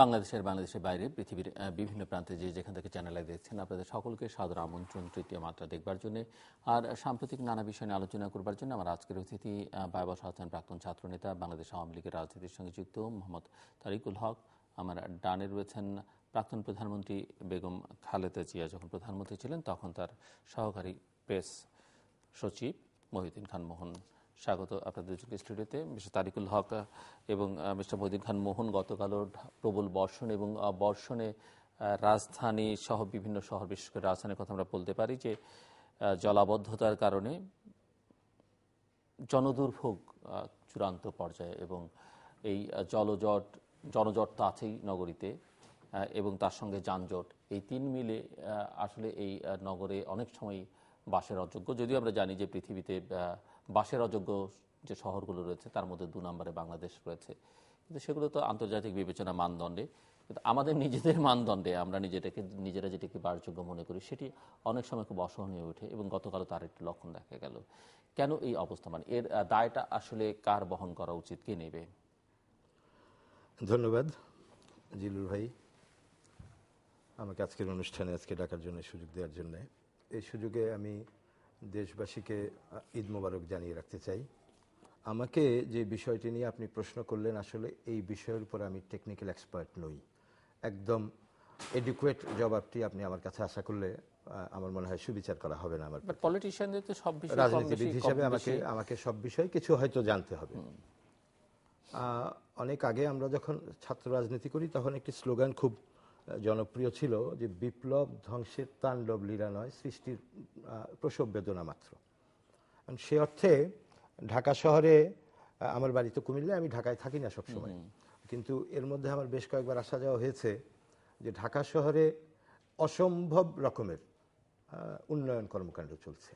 বাংলাদেশের বাইরে পৃথিবীর বিভিন্ন প্রান্তে যেখান থেকে চ্যানেলে দেখছেন আপনাদের সকলকে সাদর আমন্ত্রণ তৃতীয় মাত্রা দেখবার জন্য। আর সাম্প্রতিক নানা বিষয় নিয়ে আলোচনা করবার জন্য আমার আজকের অতিথি বায়বর হাসান, প্রাক্তন ছাত্রনেতা, বাংলাদেশ আওয়ামী লীগের রাজনীতির সঙ্গে যুক্ত মোহাম্মদ তারিকুল হক। আমার ডানে রয়েছেন প্রাক্তন প্রধানমন্ত্রী বেগম খালেদা জিয়া, যখন প্রধানমন্ত্রী ছিলেন তখন তার সহকারী প্রেস সচিব মহিউদ্দিন খান মোহন। স্বাগত আপনাদের দুজনকে স্টুডিওতে। মিস্টার তারিকুল হক এবং মিস্টার মহিউদ্দিন খান মোহন, গতকালও প্রবল বর্ষণ এবং বর্ষণে রাজধানী সহ বিভিন্ন শহর, বিশেষ করে রাজধানীর কথা আমরা বলতে পারি যে জলাবদ্ধতার কারণে জনদুর্ভোগ চূড়ান্ত পর্যায়ে, এবং এই জনজট তো আছেই নগরীতে, এবং তার সঙ্গে যানজট, এই তিন মিলে আসলে এই নগরে অনেক সময় বাসের অযোগ্য। যদিও আমরা জানি যে পৃথিবীতে বাসের অযোগ্য যে শহরগুলো রয়েছে তার মধ্যে 2 নম্বরে বাংলাদেশ রয়েছে, কিন্তু সেগুলো তো আন্তর্জাতিক বিবেচনা মানদণ্ডে। কিন্তু আমাদের নিজেদের মানদণ্ডে আমরা নিজেরা যেটাকে বাসযোগ্য মনে করি সেটি অনেক সময় খুব অসহনীয় ওঠে, এবং গতকালও তার একটি লক্ষণ দেখা গেল। কেন এই অবস্থা, মানে এর দায়টা আসলে কার বহন করা উচিত, কে নেবে? ধন্যবাদ জিলুর ভাই আমাকে আজকের অনুষ্ঠানে ডাকার জন্য, সুযোগ দেওয়ার জন্য। এই সুযোগে আমি দেশবাসীকে ঈদ মোবারক জানিয়ে রাখতে চাই। আমাকে যে বিষয়টি নিয়ে আপনি প্রশ্ন করলেন, আসলে এই বিষয়ের উপর আমি টেকনিক্যাল এক্সপার্ট নই। একদম এডুকুয়েট জবাবটি আপনি আমার কাছে আশা করলে আমার মনে হয় সুবিচার করা হবে না। আমার পলিটিশিয়ানদের তো সব বিষয়, রাজনীতিবিদ হিসেবে আমাকে সব বিষয় কিছু হয়তো জানতে হবে। অনেক আগে আমরা যখন ছাত্র রাজনীতি করি তখন একটি স্লোগান খুব জনপ্রিয় ছিল যে বিপ্লব ধ্বংসের তাণ্ডব লীলা নয়, সৃষ্টির প্রসব বেদনা মাত্র। সে অর্থে ঢাকা শহরে, আমার বাড়ি তো কুমিল্লায়, আমি ঢাকায় থাকি না সবসময়, কিন্তু এর মধ্যে আমার বেশ কয়েকবার আসা যাওয়া হয়েছে, যে ঢাকা শহরে অসম্ভব রকমের উন্নয়ন কর্মকাণ্ড চলছে।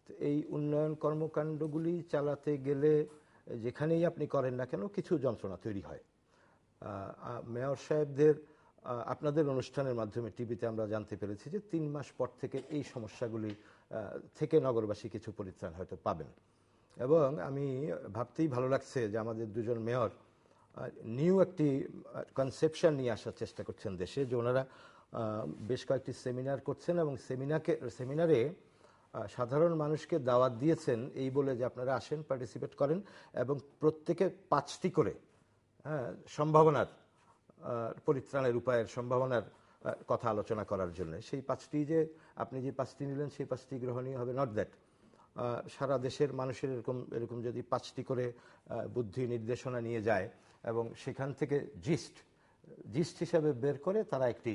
তো এই উন্নয়ন কর্মকাণ্ডগুলি চালাতে গেলে যেখানেই আপনি করেন না কেন কিছু যন্ত্রণা তৈরি হয়। মেয়র সাহেবদের আপনাদের অনুষ্ঠানের মাধ্যমে টিভিতে আমরা জানতে পেরেছি যে 3 মাস পর থেকে এই সমস্যাগুলি থেকে নগরবাসী কিছু পরিত্রাণ হয়তো পাবেন। এবং আমি ভাবতেই ভালো লাগছে যে আমাদের দুজন মেয়র নিউ একটি কনসেপশন নিয়ে আসার চেষ্টা করছেন দেশে, যে ওনারা বেশ কয়েকটি সেমিনার করছেন, এবং সেমিনারে সাধারণ মানুষকে দাওয়াত দিয়েছেন এই বলে যে আপনারা আসেন, পার্টিসিপেট করেন, এবং প্রত্যেকে 5টি করে সম্ভাবনার পরিত্রাণের উপায়ের সম্ভাবনার কথা আলোচনা করার জন্য। সেই 5টি যে আপনি যে 5টি নিলেন সেই 5টি গ্রহণীয় হবে, নট দ্যাট। সারা দেশের মানুষের এরকম যদি 5টি করে বুদ্ধি নির্দেশনা নিয়ে যায় এবং সেখান থেকে জিস্ট হিসাবে বের করে তারা একটি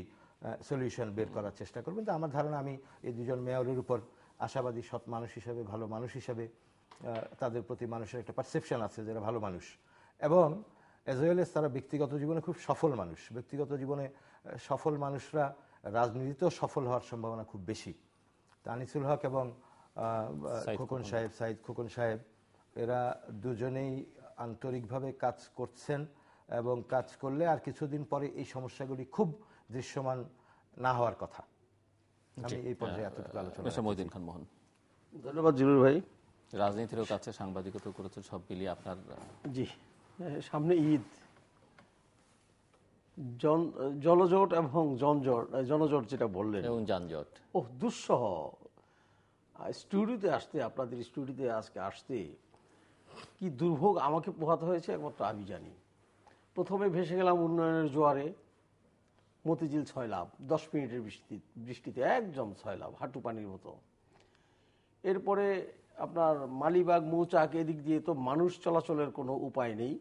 সলিউশন বের করার চেষ্টা করবেন। তো আমার ধারণা, আমি এই দুজন মেয়রের উপর আশাবাদী, সৎ মানুষ হিসাবে, ভালো মানুষ হিসাবে তাদের প্রতি মানুষের একটা পারসেপশন আছে যারা ভালো মানুষ, এবং অ্যাজ ওয়েল এজ তারা ব্যক্তিগত জীবনে খুব সফল মানুষ। ব্যক্তিগত জীবনে সফল মানুষরা রাজনীতিতেও সফল হওয়ার সম্ভাবনা খুব বেশি। আনিসুল হক এবং সাইদ খোকন সাহেব, এরা দুজনেই আন্তরিকভাবে কাজ করছেন, এবং কাজ করলে আর কিছুদিন পরে এই সমস্যাগুলি খুব দৃশ্যমান না হওয়ার কথা। আমি এই পর্যায়ে এতটুকু আলোচনা। মহিউদ্দিন খান মোহন। ধন্যবাদ জিলুর ভাই। রাজনীতিরও কাছে, সাংবাদিকতা করেছেন, সব মিলিয়ে আপনার। জি, সামনে ঈদ, জলজট এবং জনজট যেটা বললেন, এবং যানজট, দুঃসহ। স্টুডিওতে আসতে, আপনাদের স্টুডিওতে আজকে আসতে কি দুর্ভোগ আমাকে পোহাতে হয়েছে একমাত্র আমি জানি। প্রথমে ভেসে গেলাম উন্নয়নের জোয়ারে, মতিঝিল 6 লাভ, 10 মিনিটের বৃষ্টিতে একদম 6 লাভ, হাঁটু পানির মতো। এরপরে আপনার মালিবাগ, মৌচাক, এদিক দিয়ে তো মানুষ চলাচলের কোনো উপায় নেই,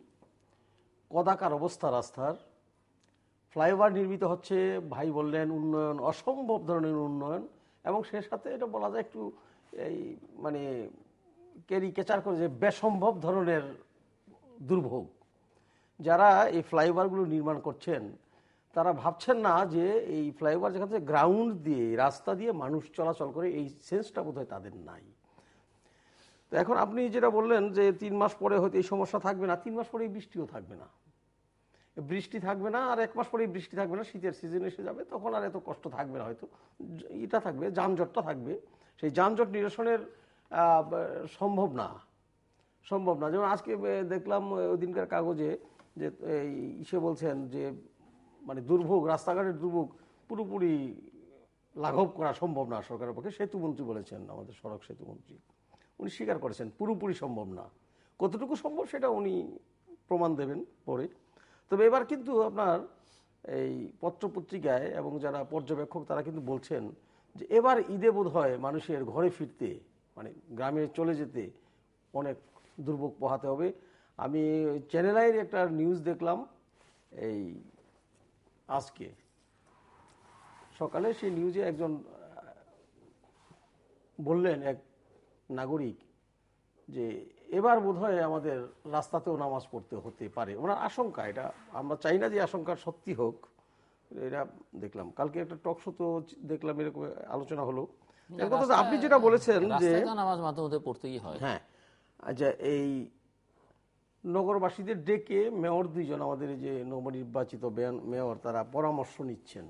কদাকার অবস্থা রাস্তার। ফ্লাইওভার নির্মিত হচ্ছে, ভাই বললেন উন্নয়ন, অসম্ভব ধরনের উন্নয়ন, এবং সে সাথে এটা বলা যায় একটু এই মানে ক্যারিকেচার করে যে বেসম্ভব ধরনের দুর্ভোগ। যারা এই ফ্লাইওভারগুলো নির্মাণ করছেন তারা ভাবছেন না যে এই ফ্লাইওভার যেখান থেকে গ্রাউন্ড দিয়ে, রাস্তা দিয়ে মানুষ চলাচল করে, এই সেন্সটা বোধহয় তাদের নাই। তো এখন আপনি যেটা বললেন যে 3 মাস পরে হয়তো এই সমস্যা থাকবে না, 3 মাস পরে বৃষ্টিও থাকবে না, বৃষ্টি থাকবে না, আর 1 মাস পরেই বৃষ্টি থাকবে না, শীতের সিজন এসে যাবে, তখন আর এত কষ্ট থাকবে না। হয়তো এটা থাকবে, যানজটটা থাকবে, সেই যানজট নিরসনের সম্ভব না। যেমন আজকে দেখলাম ওই দিনকার কাগজে যে ইসে বলছেন যে মানে দুর্ভোগ, রাস্তাঘাটের দুর্ভোগ পুরোপুরি লাঘব করা সম্ভব না সরকারের পক্ষে। সেতুমন্ত্রী বলেছেন, আমাদের সড়ক সেতুমন্ত্রী, উনি স্বীকার করেছেন পুরোপুরি সম্ভব না। কতটুকু সম্ভব সেটা উনি প্রমাণ দেবেন পরে। তবে এবার কিন্তু আপনার এই পত্রপত্রিকায় এবং যারা পর্যবেক্ষক তারা কিন্তু বলছেন যে এবার ঈদে বোধ হয় মানুষের ঘরে ফিরতে, মানে গ্রামে চলে যেতে অনেক দুর্ভোগ পোহাতে হবে। আমি চ্যানেল আইয়ের একটা নিউজ দেখলাম এই আজকে সকালে, সেই নিউজে একজন বললেন, এক নাগরিক, যে এবার বোধহয় আমাদের রাস্তাতেও নামাজ পড়তে হতে পারে। ওনার আশঙ্কা, এটা আমরা চাই না যে আশঙ্কার সত্যি হোক, এটা দেখলাম কালকে একটা টক শো তো দেখলাম, এরকম আলোচনা হলো। আপনি যেটা বলেছেন যে নামাজ মাঝে মধ্যে পড়তেই হয়। হ্যাঁ, আচ্ছা, এই নগরবাসীদের ডেকে মেয়র দুইজন, আমাদের এই যে নবনির্বাচিত মেয়র, তারা পরামর্শ নিচ্ছেন,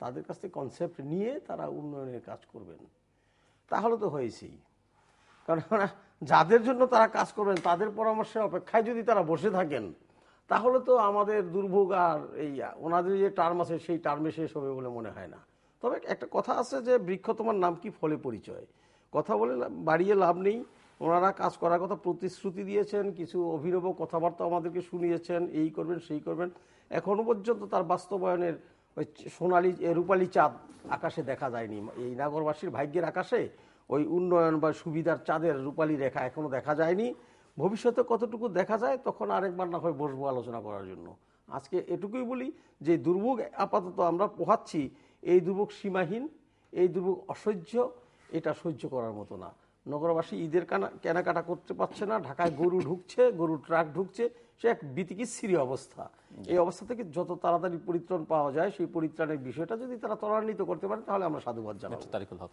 তাদের কাছ থেকে কনসেপ্ট নিয়ে তারা উন্নয়নের কাজ করবেন। তাহলে তো হয়েছেই, কারণ যাদের জন্য তারা কাজ করবেন তাদের পরামর্শের অপেক্ষায় যদি তারা বসে থাকেন, তাহলে তো আমাদের দুর্ভোগ আর এই ওনাদের যে টার্ম আছে সেই টার্মে শেষ হবে বলে মনে হয় না। তবে একটা কথা আছে যে বৃক্ষ তোমার নাম কি ফলে পরিচয়, কথা বলে বাড়িয়ে লাভ নেই। ওনারা কাজ করার কথা প্রতিশ্রুতি দিয়েছেন, কিছু অভিনব কথাবার্তা আমাদেরকে শুনিয়েছেন, এই করবেন সেই করবেন, এখনো পর্যন্ত তার বাস্তবায়নের ওই সোনালি রূপালী চাঁদ আকাশে দেখা যায়নি। এই নগরবাসীর ভাগ্যের আকাশে ওই উন্নয়ন বা সুবিধার চাঁদের রূপালী রেখা এখনো দেখা যায়নি। ভবিষ্যতে কতটুকু দেখা যায় তখন আরেকবার না হয় বসবো আলোচনা করার জন্য। আজকে এটুকুই বলি যে দুর্ভোগ আপাতত আমরা পোহাচ্ছি, এই দুর্ভোগ সীমাহীন, এই দুর্ভোগ অসহ্য, এটা সহ্য করার মতো না। নগরবাসী ঈদের কেনাকাটা করতে পারছে না, ঢাকায় গরু ঢুকছে, গরু ট্রাক ঢুকছে, সে এক বিতিকিচ্ছিরি অবস্থা। এই অবস্থা থেকে যত তাড়াতাড়ি পরিত্রাণ পাওয়া যায়, সেই পরিত্রাণের বিষয়টা যদি তারা ত্বরান্বিত করতে পারে তাহলে আমরা সাধুবাদ জানাবো। তারিকুল হক,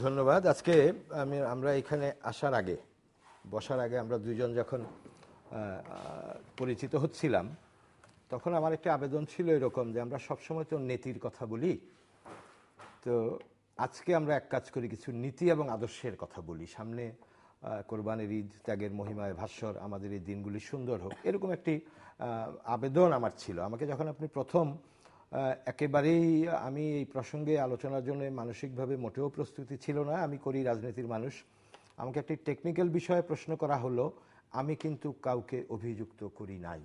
ধন্যবাদ। আজকে আমরা এখানে আসার আগে, বসার আগে আমরা দুইজন যখন পরিচিত হচ্ছিলাম, তখন আমার একটা আবেদন ছিল এরকম যে আমরা সবসময় তো নীতির কথা বলি, তো আজকে আমরা এক কাজ করি, কিছু নীতি এবং আদর্শের কথা বলি। সামনে কোরবানির ঈদ, ত্যাগের মহিমায় ভাস্বর, আমাদের এই দিনগুলি সুন্দর হোক, এরকম একটি আবেদন আমার ছিল। আমাকে যখন আপনি প্রথম একেবারেই, আমি এই প্রসঙ্গে আলোচনার জন্য মানসিকভাবে মোটেও প্রস্তুতি ছিল না, আমি করি রাজনীতির মানুষ, আমাকে একটি টেকনিক্যাল বিষয়ে প্রশ্ন করা হলো, আমি কিন্তু কাউকে অভিযুক্ত করি নাই।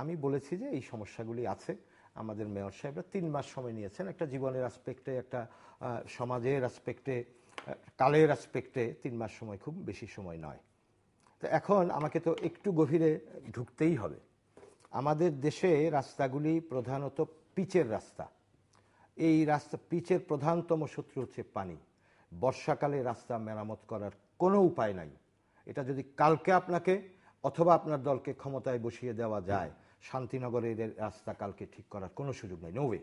আমি বলেছি যে এই সমস্যাগুলি আছে। আমাদের মেয়র সাহেবরা 3 মাস সময় নিয়েছেন, একটা জীবনের অ্যাসপেক্টে, একটা সমাজের অ্যাসপেক্টে, কালের অ্যাসপেক্টে 3 মাস সময় খুব বেশি সময় নয়। তো এখন আমাকে তো একটু গভীরে ঢুকতেই হবে। আমাদের দেশে রাস্তাগুলি প্রধানত পিচের রাস্তা। এই রাস্তা পিচের প্রধানতম শত্রু হচ্ছে পানি। বর্ষাকালে রাস্তা মেরামত করার কোনো উপায় নাই। এটা যদি কালকে আপনাকে অথবা আপনার দলকে ক্ষমতায় বসিয়ে দেওয়া যায়, শান্তিনগরের রাস্তা কালকে ঠিক করার কোনো সুযোগ নেই, নো ওয়ে।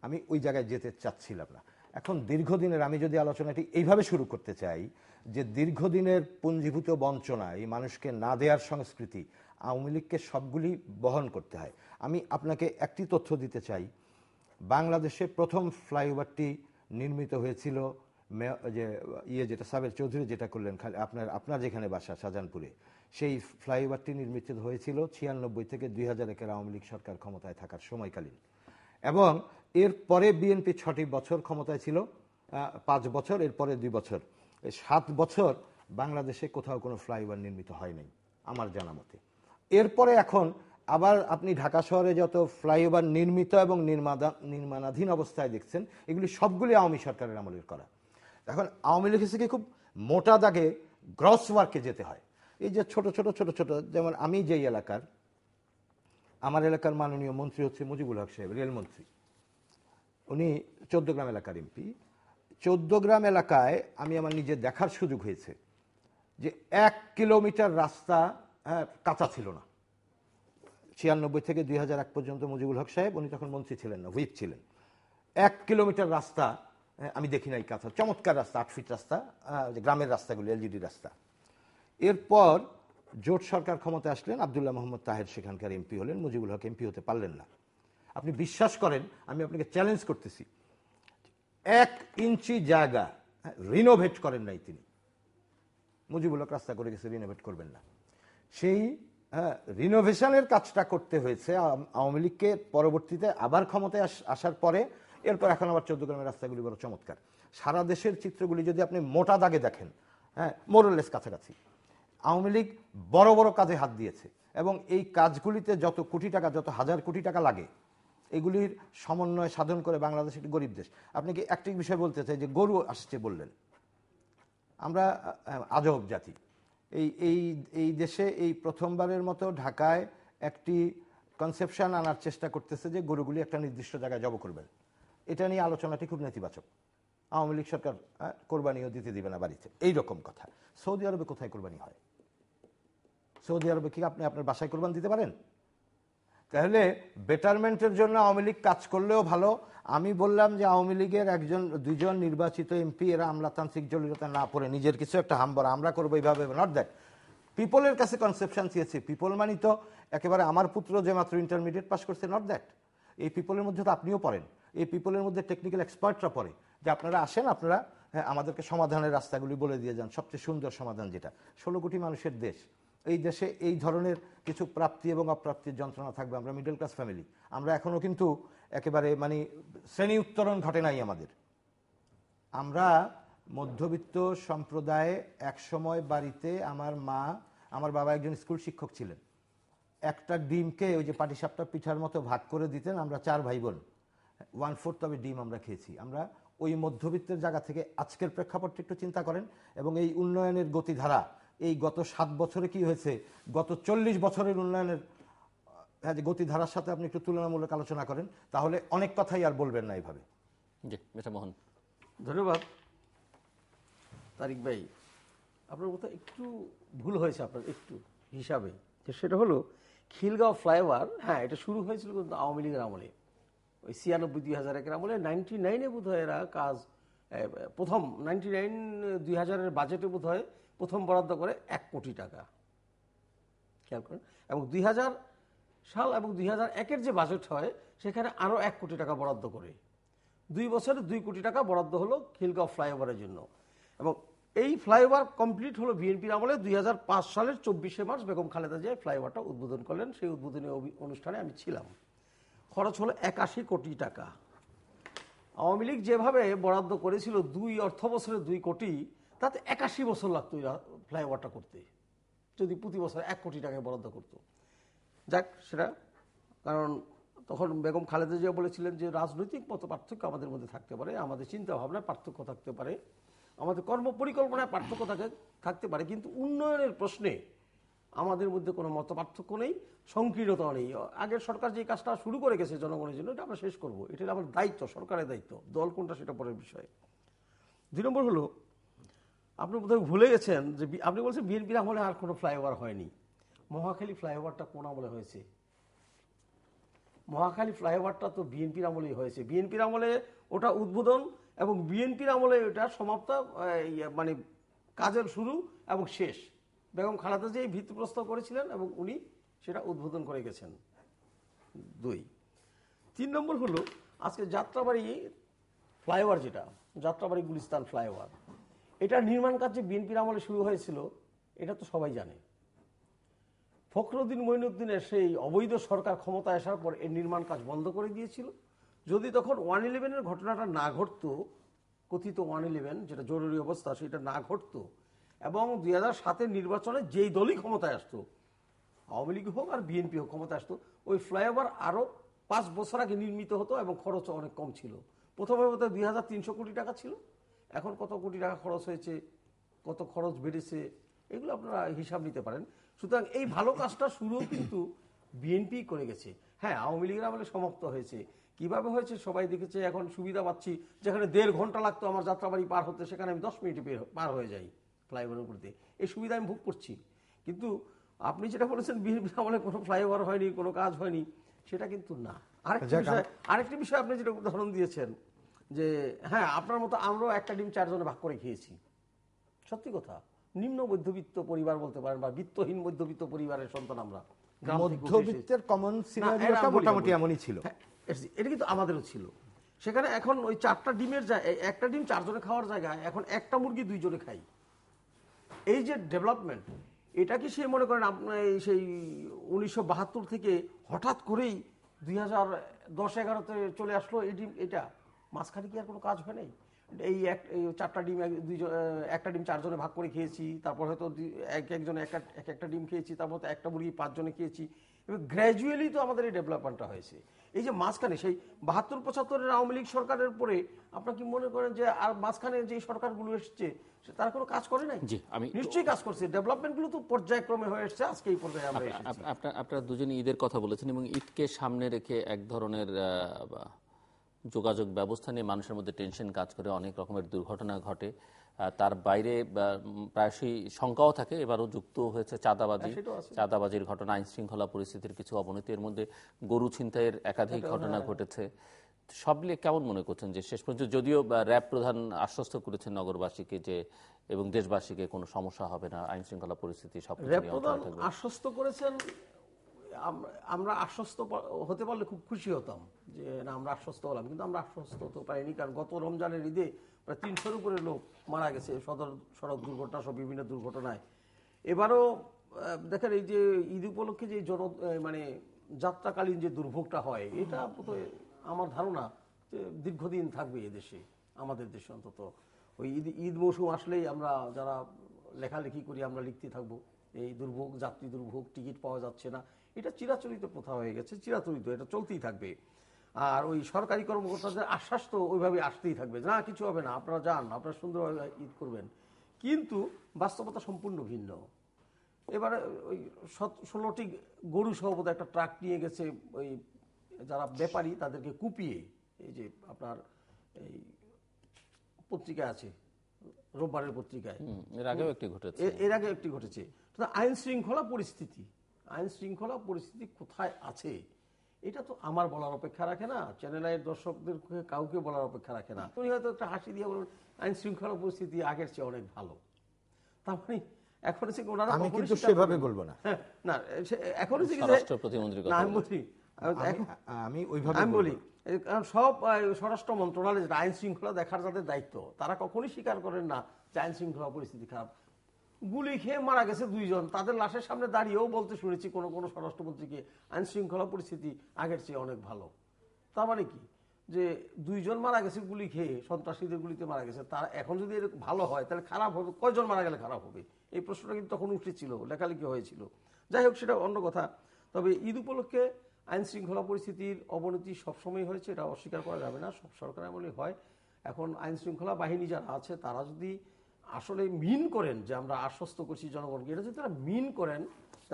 আমি ওই জায়গায় যেতে চাচ্ছিলাম না। এখন দীর্ঘদিনের, আমি যদি আলোচনাটি এইভাবে শুরু করতে চাই যে দীর্ঘদিনের পুঞ্জীভূত বঞ্চনা, এই মানুষকে না দেওয়ার সংস্কৃতি আওয়ামী লীগকে সবগুলি বহন করতে হয়। আমি আপনাকে একটি তথ্য দিতে চাই, বাংলাদেশে প্রথম ফ্লাইওভারটি নির্মিত হয়েছিল যেটা সাবের চৌধুরী যেটা করলেন, আপনার যেখানে বাসা শাহজাহানপুরে, সেই ফ্লাইওভারটি নির্মিত হয়েছিল 96 থেকে 2001-এর আওয়ামী লীগ সরকার ক্ষমতায় থাকার সময়কালীন। এবং এরপরে বিএনপি 6টি বছর ক্ষমতায় ছিল, 5 বছর, এরপরে 2 বছর, 7 বছর বাংলাদেশে কোথাও কোনো ফ্লাইওভার নির্মিত হয় নাই আমার জানা মতে। এরপরে এখন আবার আপনি ঢাকা শহরে যত ফ্লাইওভার নির্মিত এবং নির্মাণাধীন অবস্থায় দেখছেন, এগুলি সবগুলি আওয়ামী সরকারের আমলের করা। এখন আওয়ামী লীগ থেকে খুব মোটা দাগে গ্রস ওয়ার্কে যেতে হয়। এই যে ছোট ছোট ছোট ছোট, যেমন আমি যেই এলাকার, আমার এলাকার মাননীয় মন্ত্রী হচ্ছে মুজিবুল হক সাহেব, রেলমন্ত্রী, উনি 14 এলাকার এমপি। 14 এলাকায় আমি আমার নিজে দেখার সুযোগ হয়েছে যে 1 কিলোমিটার রাস্তা কাঁচা ছিল না। 96 থেকে 2001 পর্যন্ত মুজিবুল হক সাহেব, উনি তখন মন্ত্রী ছিলেন না, হুইপ ছিলেন, 1 কিলোমিটার রাস্তা আমি দেখি নাই কাঁচা। চমৎকার রাস্তা, 8 ফিট রাস্তা, গ্রামের রাস্তাগুলি এলজিডি রাস্তা। এরপর জোট সরকার ক্ষমতায় আসলেন, আব্দুল্লাহ মোহাম্মদ তাহের সেখানকার এমপি হলেন, মুজিবুল হক এমপি হতে পারলেন না। আপনি বিশ্বাস করেন, আমি আপনাকে চ্যালেঞ্জ করতেছি, 1 ইঞ্চি জায়গা রিনোভেট করেন নাই তিনি। মুজিবুল হক রাস্তা করে গেছে, রিনোভেট করবেন না। সেই হ্যাঁ, রিনোভেশনের কাজটা করতে হয়েছে আওয়ামী লীগকে পরবর্তীতে আবার ক্ষমতায় আসার পরে। এরপর এখন আবার 14 গ্রামের রাস্তাগুলি বড় চমৎকার। সারা দেশের চিত্রগুলি যদি আপনি মোটা দাগে দেখেন, হ্যাঁ, মোরলেস কাছাকাছি। আওয়ামী লীগ বড় বড় কাজে হাত দিয়েছে এবং এই কাজগুলিতে যত কোটি টাকা, যত হাজার কোটি টাকা লাগে, এগুলির সমন্বয় সাধন করে বাংলাদেশ একটি গরিব দেশ। আপনি কি একটি বিষয় বলতে চাই যে গরু আসছে বললেন, আমরা আজব জাতি। এই দেশে এই প্রথমবারের মতো ঢাকায় একটি কনসেপশন আনার চেষ্টা করতেছে যে গরুগুলি একটা নির্দিষ্ট জায়গায় জব করবেন। এটা নিয়ে আলোচনাটি খুব নেতিবাচক। আওয়ামী লীগ সরকার কোরবানিও দিতে দিবে না বাড়িতে, এইরকম কথা। সৌদি আরবে কোথায় কোরবানি হয়? সৌদি আরবে কি আপনি আপনার বাসায় কোরবান দিতে পারেন? তাহলে বেটারমেন্টের জন্য আওয়ামী লীগ কাজ করলেও ভালো। আমি বললাম যে আওয়ামী লীগের দুইজন নির্বাচিত এমপি এরা আমলাতান্ত্রিক জটিলতা না পড়ে নিজের কিছু একটা হাম্বর আমরা করবো এইভাবে, নট দ্যাট। পিপলের কাছে কনসেপশন চেয়েছে। পিপল মানে তো একেবারে আমার পুত্র যে মাত্র ইন্টারমিডিয়েট পাস করছে, নট দ্যাট। এই পিপলের মধ্যে তো আপনিও পড়েন, এই পিপলের মধ্যে টেকনিক্যাল এক্সপার্টরা পড়ে, যে আপনারা আসেন, আপনারা আমাদেরকে সমাধানের রাস্তাগুলি বলে দিয়ে যান, সবচেয়ে সুন্দর সমাধান যেটা। 16 কোটি মানুষের দেশ, এই দেশে এই ধরনের কিছু প্রাপ্তি এবং অপ্রাপ্তির যন্ত্রণা থাকবে। আমরা মিডল ক্লাস ফ্যামিলি, আমরা এখনো কিন্তু একেবারে মানে শ্রেণী উত্তরণ ঘটে নাই আমাদের। আমরা মধ্যবিত্ত সম্প্রদায়ে এক সময় বাড়িতে আমার বাবা একজন স্কুল শিক্ষক ছিলেন। একটা ডিমকে ওই যে পাটিসাপটা পিঠার মতো ভাগ করে দিতেন, আমরা 4 ভাই বোন, 1/4 তবে ডিম আমরা খেয়েছি। আমরা ওই মধ্যবিত্তের জায়গা থেকে আজকের প্রেক্ষাপটটা একটু চিন্তা করেন। এবং এই উন্নয়নের গতিধারা এই গত 7 বছরে কি হয়েছে, গত 40 বছরের উন্নয়নের গতিধারার সাথে আপনি একটু তুলনামূলক আলোচনা করেন, তাহলে অনেক কথাই আর বলবেন না এইভাবে। জি, মিস্টার মোহন। ধন্যবাদ তারিক ভাই। আপনার মতো একটু ভুল হয়েছে আপনার একটু হিসাবে, যে সেটা হলো খিলগাঁও ফ্লাইওভার। হ্যাঁ, এটা শুরু হয়েছিল কিন্তু আওয়ামী লীগের আমলে, ওই 96-2001 আমলে। 99-এ বোধ হয় এরা কাজ প্রথম 99-2000-এর বাজেটে বোধ হয় প্রথম বরাদ্দ করে 1 কোটি টাকা, খেয়াল করেন। এবং 2000 সাল এবং 2001-এর যে বাজেট হয় সেখানে আরও 1 কোটি টাকা বরাদ্দ করে 2 বছরে 2 কোটি টাকা বরাদ্দ হলো খিলগাঁও ফ্লাইওভারের জন্য। এবং এই ফ্লাইওভার কমপ্লিট হলো বিএনপির আমলে। 2005 সালের 24শে মার্চ বেগম খালেদা জিয়া ফ্লাইওভারটা উদ্বোধন করলেন। সেই উদ্বোধনী অনুষ্ঠানে আমি ছিলাম। খরচ হলো 81 কোটি টাকা। আওয়ামী লীগ যেভাবে বরাদ্দ করেছিল 2 অর্থ বছরে 2 কোটি, তাতে 81 বছর লাগতো ফ্লাইওভারটা করতে, যদি প্রতি বছর 1 কোটি টাকায় বরাদ্দ করতো। যাক, সেটা কারণ তখন বেগম খালেদা জিয়া বলেছিলেন যে রাজনৈতিক মত পার্থক্য আমাদের মধ্যে থাকতে পারে, আমাদের চিন্তা ভাবনায় পার্থক্য থাকতে পারে, আমাদের কর্ম পরিকল্পনায় পার্থক্য থাকতে পারে, কিন্তু উন্নয়নের প্রশ্নে আমাদের মধ্যে কোনো মত পার্থক্য নেই, সংকীর্ণতা নেই। আগের সরকার যে কাজটা শুরু করে গেছে জনগণের জন্য, এটা আমরা শেষ করব, এটা আমার দায়িত্ব, সরকারের দায়িত্ব। দল কোনটা সেটা পরের বিষয়। 2 নম্বর হলো, আপনি বোধহয় ভুলে গেছেন যে আপনি বলছেন বিএনপির আমলে আর কোনো ফ্লাইওভার হয়নি। মহাখালী ফ্লাইওভারটা কোন আমলে হয়েছে? মহাখালী ফ্লাইওভারটা তো বিএনপির আমলেই হয়েছে। বিএনপির আমলে ওটা উদ্বোধন এবং বিএনপির আমলে ওটা সমাপ্ত, মানে কাজের শুরু এবং শেষ বেগম খালেদা জিয়া ভিত্তিপ্রস্তর করেছিলেন এবং উনি সেটা উদ্বোধন করে গেছেন। 2। 3 নম্বর হলো, আজকে যাত্রাবাড়ি ফ্লাইওভার, যেটা যাত্রাবাড়ি গুলিস্তান ফ্লাইওভার, এটা নির্মাণ কাজ যে বিএনপির আমলে শুরু হয়েছিল এটা তো সবাই জানে। ফখরুদ্দিন মঈনুদ্দিনের সেই অবৈধ সরকার ক্ষমতায় আসার পর এর নির্মাণ কাজ বন্ধ করে দিয়েছিল। যদি তখন 111-এর ঘটনাটা না ঘটতো, কথিত 111 যেটা জরুরি অবস্থা, সেটা না ঘটতো, এবং 2007-এর নির্বাচনে যেই দলই ক্ষমতায় আসতো, আওয়ামী লীগ হোক আর বিএনপি হোক ক্ষমতায় আসতো, ওই ফ্লাইওভার আরও 5 বছর আগে নির্মিত হতো এবং খরচ অনেক কম ছিল। প্রথমে বোধ হয় 2300 কোটি টাকা ছিল, এখন কত কোটি টাকা খরচ হয়েছে, কত খরচ বেড়েছে, এগুলো আপনারা হিসাব নিতে পারেন। সুতরাং এই ভালো কাজটা শুরুও কিন্তু বিএনপি করে গেছে। হ্যাঁ, আওয়ামী লীগের আমলে সমাপ্ত হয়েছে। কিভাবে হয়েছে সবাই দেখেছে। এখন সুবিধা পাচ্ছি, যেখানে 1.5 ঘন্টা লাগতো আমার যাত্রাবাড়ি পার হতে, সেখানে আমি 10 মিনিটে পার হয়ে যাই ফ্লাইওভারের উপর দিয়ে। এই সুবিধা আমি ভোগ করছি। কিন্তু আপনি যেটা বলেছেন বিএনপির আমলে কোনো ফ্লাইওভার হয়নি, কোনো কাজ হয়নি, সেটা কিন্তু না। আরেকটি বিষয় আপনি যেটা উদাহরণ দিয়েছেন যে হ্যাঁ, আপনার মতো আমরাও একটা ডিম 4 জনে ভাগ করে খেয়েছি। সত্যি কথা, নিম্ন মধ্যবিত্ত পরিবার বলতে পারেন, বা বিত্তহীন মধ্যবিত্ত পরিবারের সন্তান আমরা। মধ্যবিত্তের কমন সিনারিওটা মোটামুটি এমনই ছিল। এটা কিন্তু আমাদেরও ছিল। সেখানে এখন ওই 4টা ডিমের একটা ডিম 4 জনে খাওয়ার জায়গায় এখন একটা মুরগি 2 জনে খাই। এই যে ডেভেলপমেন্ট, এটা কি সে মনে করেন আপনার সেই 1972 থেকে হঠাৎ করেই 2010-11-তে চলে আসলো এই ডিম? এটা মাঝখানে কি আর কোনো কাজ হয় নাই? এই চারটা ডিম একটা ডিম 4 জনে ভাগ করে খেয়েছি, তারপর হয়তো একজনে একটা ডিম খেয়েছি, তারপর তো একটা মুরগি 5 জনে খেয়েছি, এবং গ্র্যাজুয়ালি তো আমাদের এই ডেভেলপমেন্টটা হয়েছে। এই যে মাঝখানে সেই 72-75-এর আওয়ামী লীগ সরকারের পরে আপনার কি মনে করেন যে আর মাঝখানে যে সরকারগুলো এসছে তারা কোনো কাজ করে নাই? নিশ্চয়ই কাজ করছে। ডেভেলপমেন্টগুলো তো পর্যায়ক্রমে হয়ে এসছে, আজকে এই পর্যায়ে আমরা এসেছি। আপনারা দুজনই ঈদের কথা বলেছেন এবং ঈদকে সামনে রেখে এক ধরনের যোগাযোগ ব্যবস্থা নিয়ে মানুষের মধ্যে টেনশন কাজ করে, অনেক রকমের দুর্ঘটনা ঘটে। তার বাইরে প্রায়শই শঙ্কাও থাকে, এবারও যুক্ত হয়েছে চাঁদাবাজির ঘটনা, আইন শৃঙ্খলা পরিস্থিতির কিছু অবনতি, এর মধ্যে গরু ছিনতাইয়ের একাধিক ঘটনা ঘটেছে। সব মিলিয়ে কেমন মনে করছেন যে শেষ পর্যন্ত, যদিও র্যাব প্রধান আশ্বস্ত করেছেন নগরবাসীকে যে এবং দেশবাসীকে কোনো সমস্যা হবে না, আইন শৃঙ্খলা পরিস্থিতি সব র্যাব প্রধান আশ্বস্ত করেছেন, আমরা আশ্বস্ত হতে পারলে খুব খুশি হতাম যে না আমরা আশ্বস্ত হলাম, কিন্তু আমরা আশ্বস্ত হতে পারিনি। কারণ গত রমজানের ঈদে প্রায় 300-এর উপরে লোক মারা গেছে সড়ক দুর্ঘটনা সব বিভিন্ন দুর্ঘটনায়। এবারও দেখেন এই যে ঈদ উপলক্ষে যে মানে যাত্রাকালীন যে দুর্ভোগটা হয়, এটা আমার ধারণা যে দীর্ঘদিন থাকবে এদেশে, আমাদের দেশে অন্তত। ওই ঈদ মৌসুম আসলেই আমরা যারা লেখালেখি করি আমরা লিখতে থাকবো এই দুর্ভোগ, যাত্রী দুর্ভোগ, টিকিট পাওয়া যাচ্ছে না, এটা চিরাচরিত প্রথা হয়ে গেছে, চিরাচরিত, এটা চলতেই থাকবে। আর ওই সরকারি কর্মকর্তাদের আশ্বাস তো ওইভাবে আসতেই থাকবে, না কিছু হবে না, আপনারা যান, আপনারা সুন্দরভাবে ঈদ করবেন। কিন্তু বাস্তবতা সম্পূর্ণ ভিন্ন। এবারে ওই 16টি গরু সহবত একটা ট্রাক নিয়ে গেছে ওই যারা ব্যাপারী, তাদেরকে কুপিয়ে, এই যে আপনার এই পত্রিকা আছে রোববারের পত্রিকায়, এর আগেও একটি ঘটেছে। আইন শৃঙ্খলা পরিস্থিতি কোথায় আছে এটা তো আমার বলার অপেক্ষা রাখে না, চ্যানেল আইয়ের দর্শকদের কাউকে বলার অপেক্ষা রাখে না। উনি হয়তো একটা হাসি দিয়ে বলুন আইন শৃঙ্খলা পরিস্থিতি আগের চেয়ে অনেক ভালো। তার মানে এখন আমি কিন্তু সেভাবে বলবো না, না এখন আমি ওইভাবে বলি, কারণ সব স্বরাষ্ট্র মন্ত্রণালয় আইন শৃঙ্খলা দেখার যাদের দায়িত্ব, তারা কখনোই স্বীকার করেন না যে আইন শৃঙ্খলা পরিস্থিতি খারাপ। গুলি খেয়ে মারা গেছে 2 জন, তাদের লাশের সামনে দাঁড়িয়েও বলতে শুনেছি কোন কোন স্বরাষ্ট্রমন্ত্রীকে আইন শৃঙ্খলা পরিস্থিতি আগের চেয়ে অনেক ভালো। তার মানে কি যে 2 জন মারা গেছে গুলি খেয়ে, সন্ত্রাসীদের গুলিতে মারা গেছে, তার এখন যদি এরকম ভালো হয় তাহলে খারাপ হবে, কয়জন মারা গেলে খারাপ হবে? এই প্রশ্নটা কিন্তু তখন উঠেছিল, লেখালেখি হয়েছিল। যাই হোক, সেটা অন্য কথা। তবে ঈদ উপলক্ষে আইন শৃঙ্খলা পরিস্থিতির অবনতি সবসময় হয়েছে, এটা অস্বীকার করা যাবে না, সব সরকার এমনই হয়। এখন আইন শৃঙ্খলা বাহিনী যারা আছে তারা যদি আসলে মিন করেন যে আমরা আশ্বস্ত করছি জনগণকে, এটা যদি তারা মিন করেন,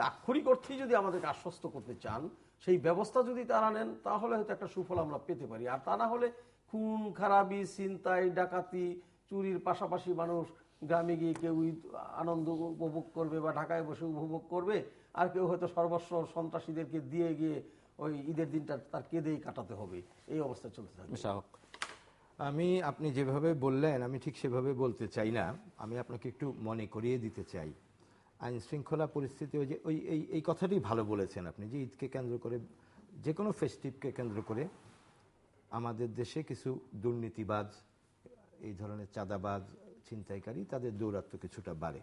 আক্ষরিক অর্থেই যদি আমাদেরকে আশ্বস্ত করতে চান, সেই ব্যবস্থা যদি তারা নেন, তাহলে হয়তো একটা সুফল আমরা পেতে পারি। আর তা না হলে খুন খারাপি, ছিনতাই, ডাকাতি, চুরির পাশাপাশি মানুষ গ্রামে গিয়ে কেউ আনন্দ উপভোগ করবে বা ঢাকায় বসে উপভোগ করবে, আর কেউ হয়তো সর্বস্ব সন্ত্রাসীদেরকে দিয়ে গিয়ে ওই ঈদের দিনটা তার কেঁদেই কাটাতে হবে। এই অবস্থা চলতে থাকবে। আপনি যেভাবে বললেন আমি ঠিক সেভাবে বলতে চাই না। আমি আপনাকে একটু মনে করিয়ে দিতে চাই, আইন শৃঙ্খলা পরিস্থিতি ওই যে এই কথাটি ভালো বলেছেন আপনি, যে ঈদকে কেন্দ্র করে, যে কোনো ফেস্টিভকে কেন্দ্র করে আমাদের দেশে কিছু দুর্নীতিবাজ, এই ধরনের চাঁদাবাজ, ছিনতাইকারী, তাদের দৌরাত্ম্য কিছুটা বাড়ে।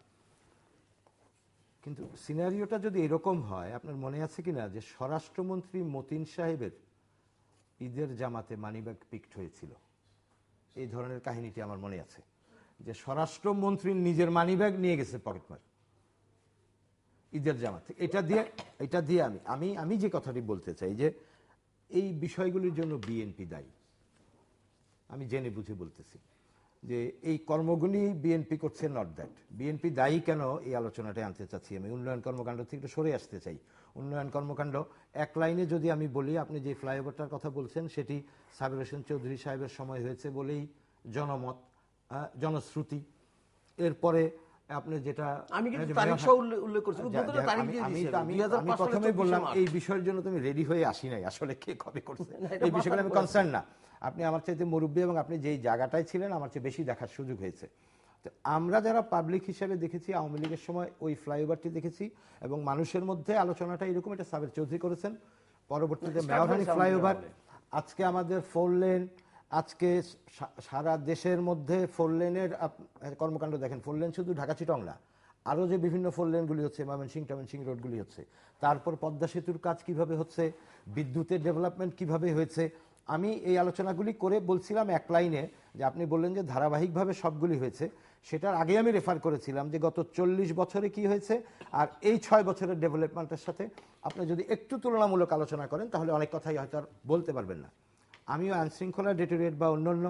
কিন্তু সিনারিওটা যদি এরকম হয়, আপনার মনে আছে কিনা যে স্বরাষ্ট্রমন্ত্রী মতিন সাহেবের ঈদের জামাতে মানিব্যাগ পিকড হয়েছিল, এই ধরনের কাহিনীটি আমার মনে আছে, যে স্বরাষ্ট্রমন্ত্রীর নিজের মানিব্যাগ নিয়ে গেছে পকেটমার ঈদের জামাতে। এটা দিয়ে আমি যে কথাটি বলতে চাই যে এই বিষয়গুলির জন্য বিএনপি দায়ী। আমি জেনে বুঝে বলতেছি যে এই কর্মগুলি বিএনপি করছে, নট দ্যাট। বিএনপি দায়ী কেন এই আলোচনাটা আনতে চাচ্ছি আমি, উন্নয়ন কর্মকাণ্ড থেকে একটু সরে আসতে চাই। উন্নয়ন কর্মকাণ্ড এক লাইনে যদি আমি বলি, আপনি যে ফ্লাইওভারটার কথা বলছেন সেটি সাবির হোসেন চৌধুরী সাহেবের সময় হয়েছে বলেই জনমত, জনশ্রুতি। এরপরে আপনি যেটা আমি প্রথমে বললাম, এই বিষয়ের জন্য তুমি রেডি হয়ে আসি নাই, আসলে কে কবে করছে এই বিষয়গুলো আমি কনসার্ন না। আপনি আমার চাইতে মুরব্বী এবং আপনি যেই জায়গাটায় ছিলেন আমার চেয়ে বেশি দেখার সুযোগ হয়েছে। তো আমরা যারা পাবলিক হিসেবে দেখেছি, আওয়ামী লীগের সময় ওই ফ্লাইওভারটি দেখেছি এবং মানুষের মধ্যে আলোচনাটা এরকম, এটা সাবির চৌধুরী করেছেন, পরবর্তীতে মেয়রহানি ফ্লাইওভার, আজকে আমাদের 4 লেন, আজকে সারা দেশের মধ্যে 4 লেনের কর্মকাণ্ড দেখেন। 4 লেন শুধু ঢাকা চিটং না, আরও যে বিভিন্ন ফোর লেনগুলি হচ্ছে, ময়মনসিংহ রোডগুলি হচ্ছে, তারপর পদ্মা সেতুর কাজ কিভাবে হচ্ছে, বিদ্যুতের ডেভেলপমেন্ট কিভাবে হয়েছে, আমি এই আলোচনাগুলি করে বলছিলাম এক লাইনে যে আপনি বললেন যে ধারাবাহিকভাবে সবগুলি হয়েছে, সেটার আগে আমি রেফার করেছিলাম যে গত 40 বছরে কি হয়েছে আর এই 6 বছরের ডেভেলপমেন্টের সাথে আপনি যদি একটু তুলনামূলক আলোচনা করেন তাহলে অনেক কথাই হয়তো আর বলতে পারবেন না। আমিও আইনশৃঙ্খলা ডেটোরিয়েট বা অন্যান্য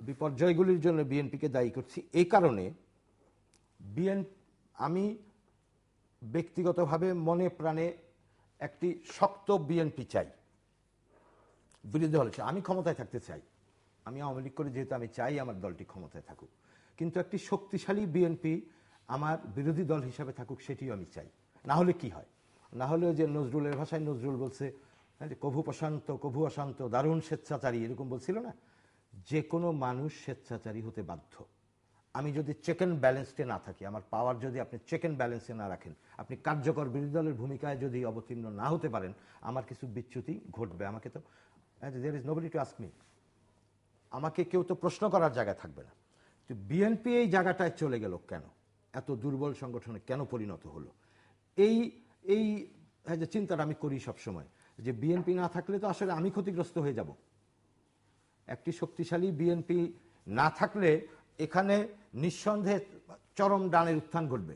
বিপর্যয়গুলির জন্য বিএনপিকে দায়ী করছি এই কারণে, আমি ব্যক্তিগতভাবে মনে প্রাণে একটি শক্ত বিএনপি চাই, বিরোধী দল চাই। আমি ক্ষমতায় থাকতে চাই, আমি আওয়ামী লীগ করে যেহেতু আমি চাই আমার দলটি ক্ষমতায় থাকুক, কিন্তু একটি শক্তিশালী বিএনপি আমার বিরোধী দল হিসাবে থাকুক সেটিও আমি চাই। না হলে কি হয়, না হলে যে নজরুলের ভাষায় নজরুল বলছে কভু প্রশান্ত কভু অশান্ত দারুণ স্বেচ্ছাচারী, এরকম বলছিল না? যে কোনো মানুষ স্বেচ্ছাচারী হতে বাধ্য। আমি যদি চেক অ্যান্ড ব্যালেন্সে না থাকি, আমার পাওয়ার যদি আপনি চেক অ্যান্ড ব্যালেন্সে না রাখেন, আপনি কার্যকর বিরোধী দলের ভূমিকায় যদি অবতীর্ণ না হতে পারেন, আমার কিছু বিচ্যুতি ঘটবে। আমাকে তো there is nobody to ask me, আমাকে কেউ তো প্রশ্ন করার জায়গায় থাকবে না। তো বিএনপি এই জায়গাটায় চলে গেল কেন, এত দুর্বল সংগঠনে কেন পরিণত হলো, এই এই যে চিন্তাটা আমি করি সবসময়, যে বিএনপি না থাকলে তো আসলে আমি ক্ষতিগ্রস্ত হয়ে যাব। একটি শক্তিশালী বিএনপি না থাকলে এখানে নিঃসন্দেহে চরম ডানের উত্থান ঘটবে।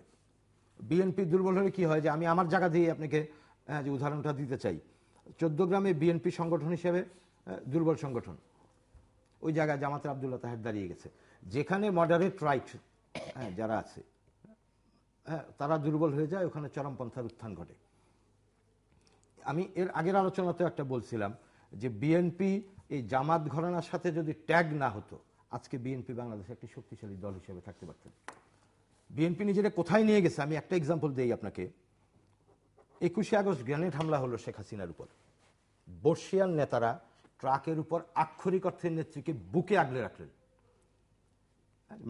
বিএনপি দুর্বল হলে কি হয়, যে আমি আমার জায়গা দিয়ে আপনাকে যে উদাহরণটা দিতে চাই, 14 গ্রামে বিএনপি সংগঠন হিসেবে দুর্বল সংগঠন, ওই জায়গায় জামাতের আব্দুল্লাহ তাহের দাঁড়িয়ে গেছে। যেখানে মডারেট রাইট যারা আছে তারা দুর্বল হয়ে যায়, ওখানে চরমপন্থার উত্থান ঘটে। আমি এর আগের আলোচনাতেও একটা বলছিলাম যে বিএনপি এই জামাত ঘরানার সাথে যদি ট্যাগ না হতো, আজকে বিএনপি বাংলাদেশে একটি শক্তিশালী দল হিসেবে থাকতে পারতেন। বিএনপি নিজেরা কোথায় নিয়ে গেছে, আমি একটা এক্সাম্পল দেই আপনাকে। 21শে আগস্ট গ্রেনেড হামলা হলো শেখ হাসিনার উপর, বর্ষিয়ান নেতারা ট্রাকের উপর আক্ষরিক অর্থের নেত্রীকে বুকে আগলে রাখলেন।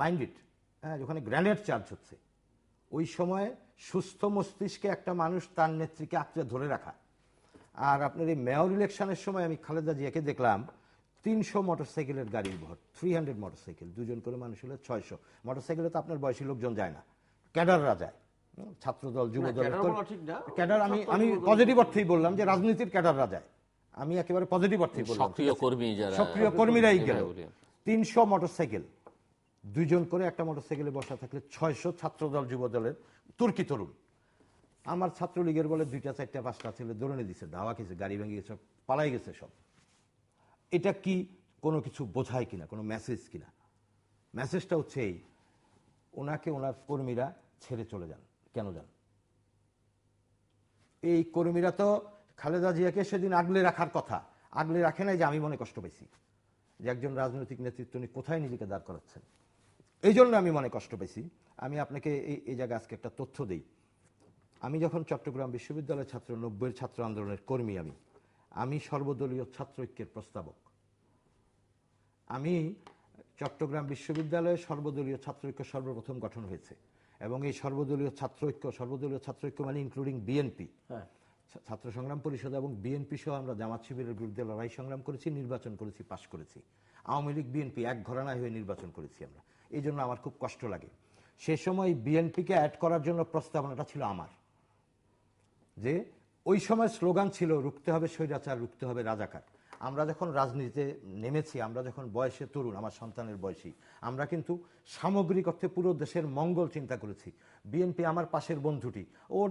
মাইন্ড ইট, ওখানে গ্রেনেড চার্জ হচ্ছে, ওই সময় সুস্থ মস্তিষ্কে একটা মানুষ তার নেত্রীকে আঁকড়ে ধরে রাখা। আর আপনার এই মেয়র ইলেকশনের সময় আমি খালেদা জিয়াকে দেখলাম 300 মোটরসাইকেলের গাড়ির ভর, 300 মোটরসাইকেল, 2 জন করে মানুষ হলে 600 মোটরসাইকেলে তো আপনার বয়সী লোকজন যায় না, ক্যাডাররা যায়, ছাত্রদল যুবদল ক্যাডার। আমি পজিটিভ অর্থেই বললাম যে রাজনীতির ক্যাডাররা যায়, আমি একেবারে পজিটিভ অর্থেই বললাম, সক্রিয় কর্মীরাই গেল। 300 মোটরসাইকেল, 2 জন করে একটা মোটরসাইকেলে বসা থাকলে 600 ছাত্রদল যুবদলের তুর্কি তরুণ। আমার ছাত্রলীগের বলে 2টা 4টা 5টা ছেলে দৌড়ে দিচ্ছে, ধাওয়া খেয়েছে, গাড়ি ভেঙে গেছে, পালাই গেছে সব। এটা কি কোনো কিছু বোঝায় কিনা, কোনো মেসেজ কিনা? মেসেজটা হচ্ছে এই, ওনাকে ওনার কর্মীরা ছেড়ে চলে যান, কেন যান? এই কর্মীরা তো খালেদা জিয়াকে সেদিন আগলে রাখার কথা, আগলে রাখে নাই, যে আমি মনে কষ্ট পেয়েছি যে একজন রাজনৈতিক নেতৃত্ব উনি কোথায় নিজেকে দাঁড় করাচ্ছেন। এই জন্য আমি মনে কষ্ট পেয়েছি। আমি আপনাকে এই জায়গায় আজকে একটা তথ্য দিই। আমি যখন চট্টগ্রাম বিশ্ববিদ্যালয়ের ছাত্র 90-এর ছাত্র আন্দোলনের কর্মী, আমি সর্বদলীয় ছাত্র ঐক্যের প্রস্তাবক। আমি চট্টগ্রাম বিশ্ববিদ্যালয়ে সর্বদলীয় ছাত্র ঐক্য সর্বপ্রথম গঠন হয়েছে, এবং এই সর্বদলীয় ছাত্র ঐক্য মানে ইনক্লুডিং বিএনপি, ছাত্র সংগ্রাম পরিষদ এবং বিএনপি সহ আমরা জামাত শিবিরের বিরুদ্ধে লড়াই সংগ্রাম করেছি, নির্বাচন করেছি, পাশ করেছি। আওয়ামী লীগ বিএনপি এক ঘরানায় হয়ে নির্বাচন করেছি আমরা। এই জন্য আমার খুব কষ্ট লাগে। সে সময় বিএনপিকে অ্যাড করার জন্য প্রস্তাবনাটা ছিল আমার, যে ওই সময় স্লোগান ছিল রুখতে হবে স্বৈরাচার, রুখতে হবে রাজাকার। আমরা যখন রাজনীতিতে নেমেছি, আমরা যখন বয়সে তরুণ, আমার সন্তানের বয়সী, আমরা কিন্তু সামগ্রিক অর্থে পুরো দেশের মঙ্গল চিন্তা করেছি। বিএনপি আমার পাশের বন্ধুটি, ওর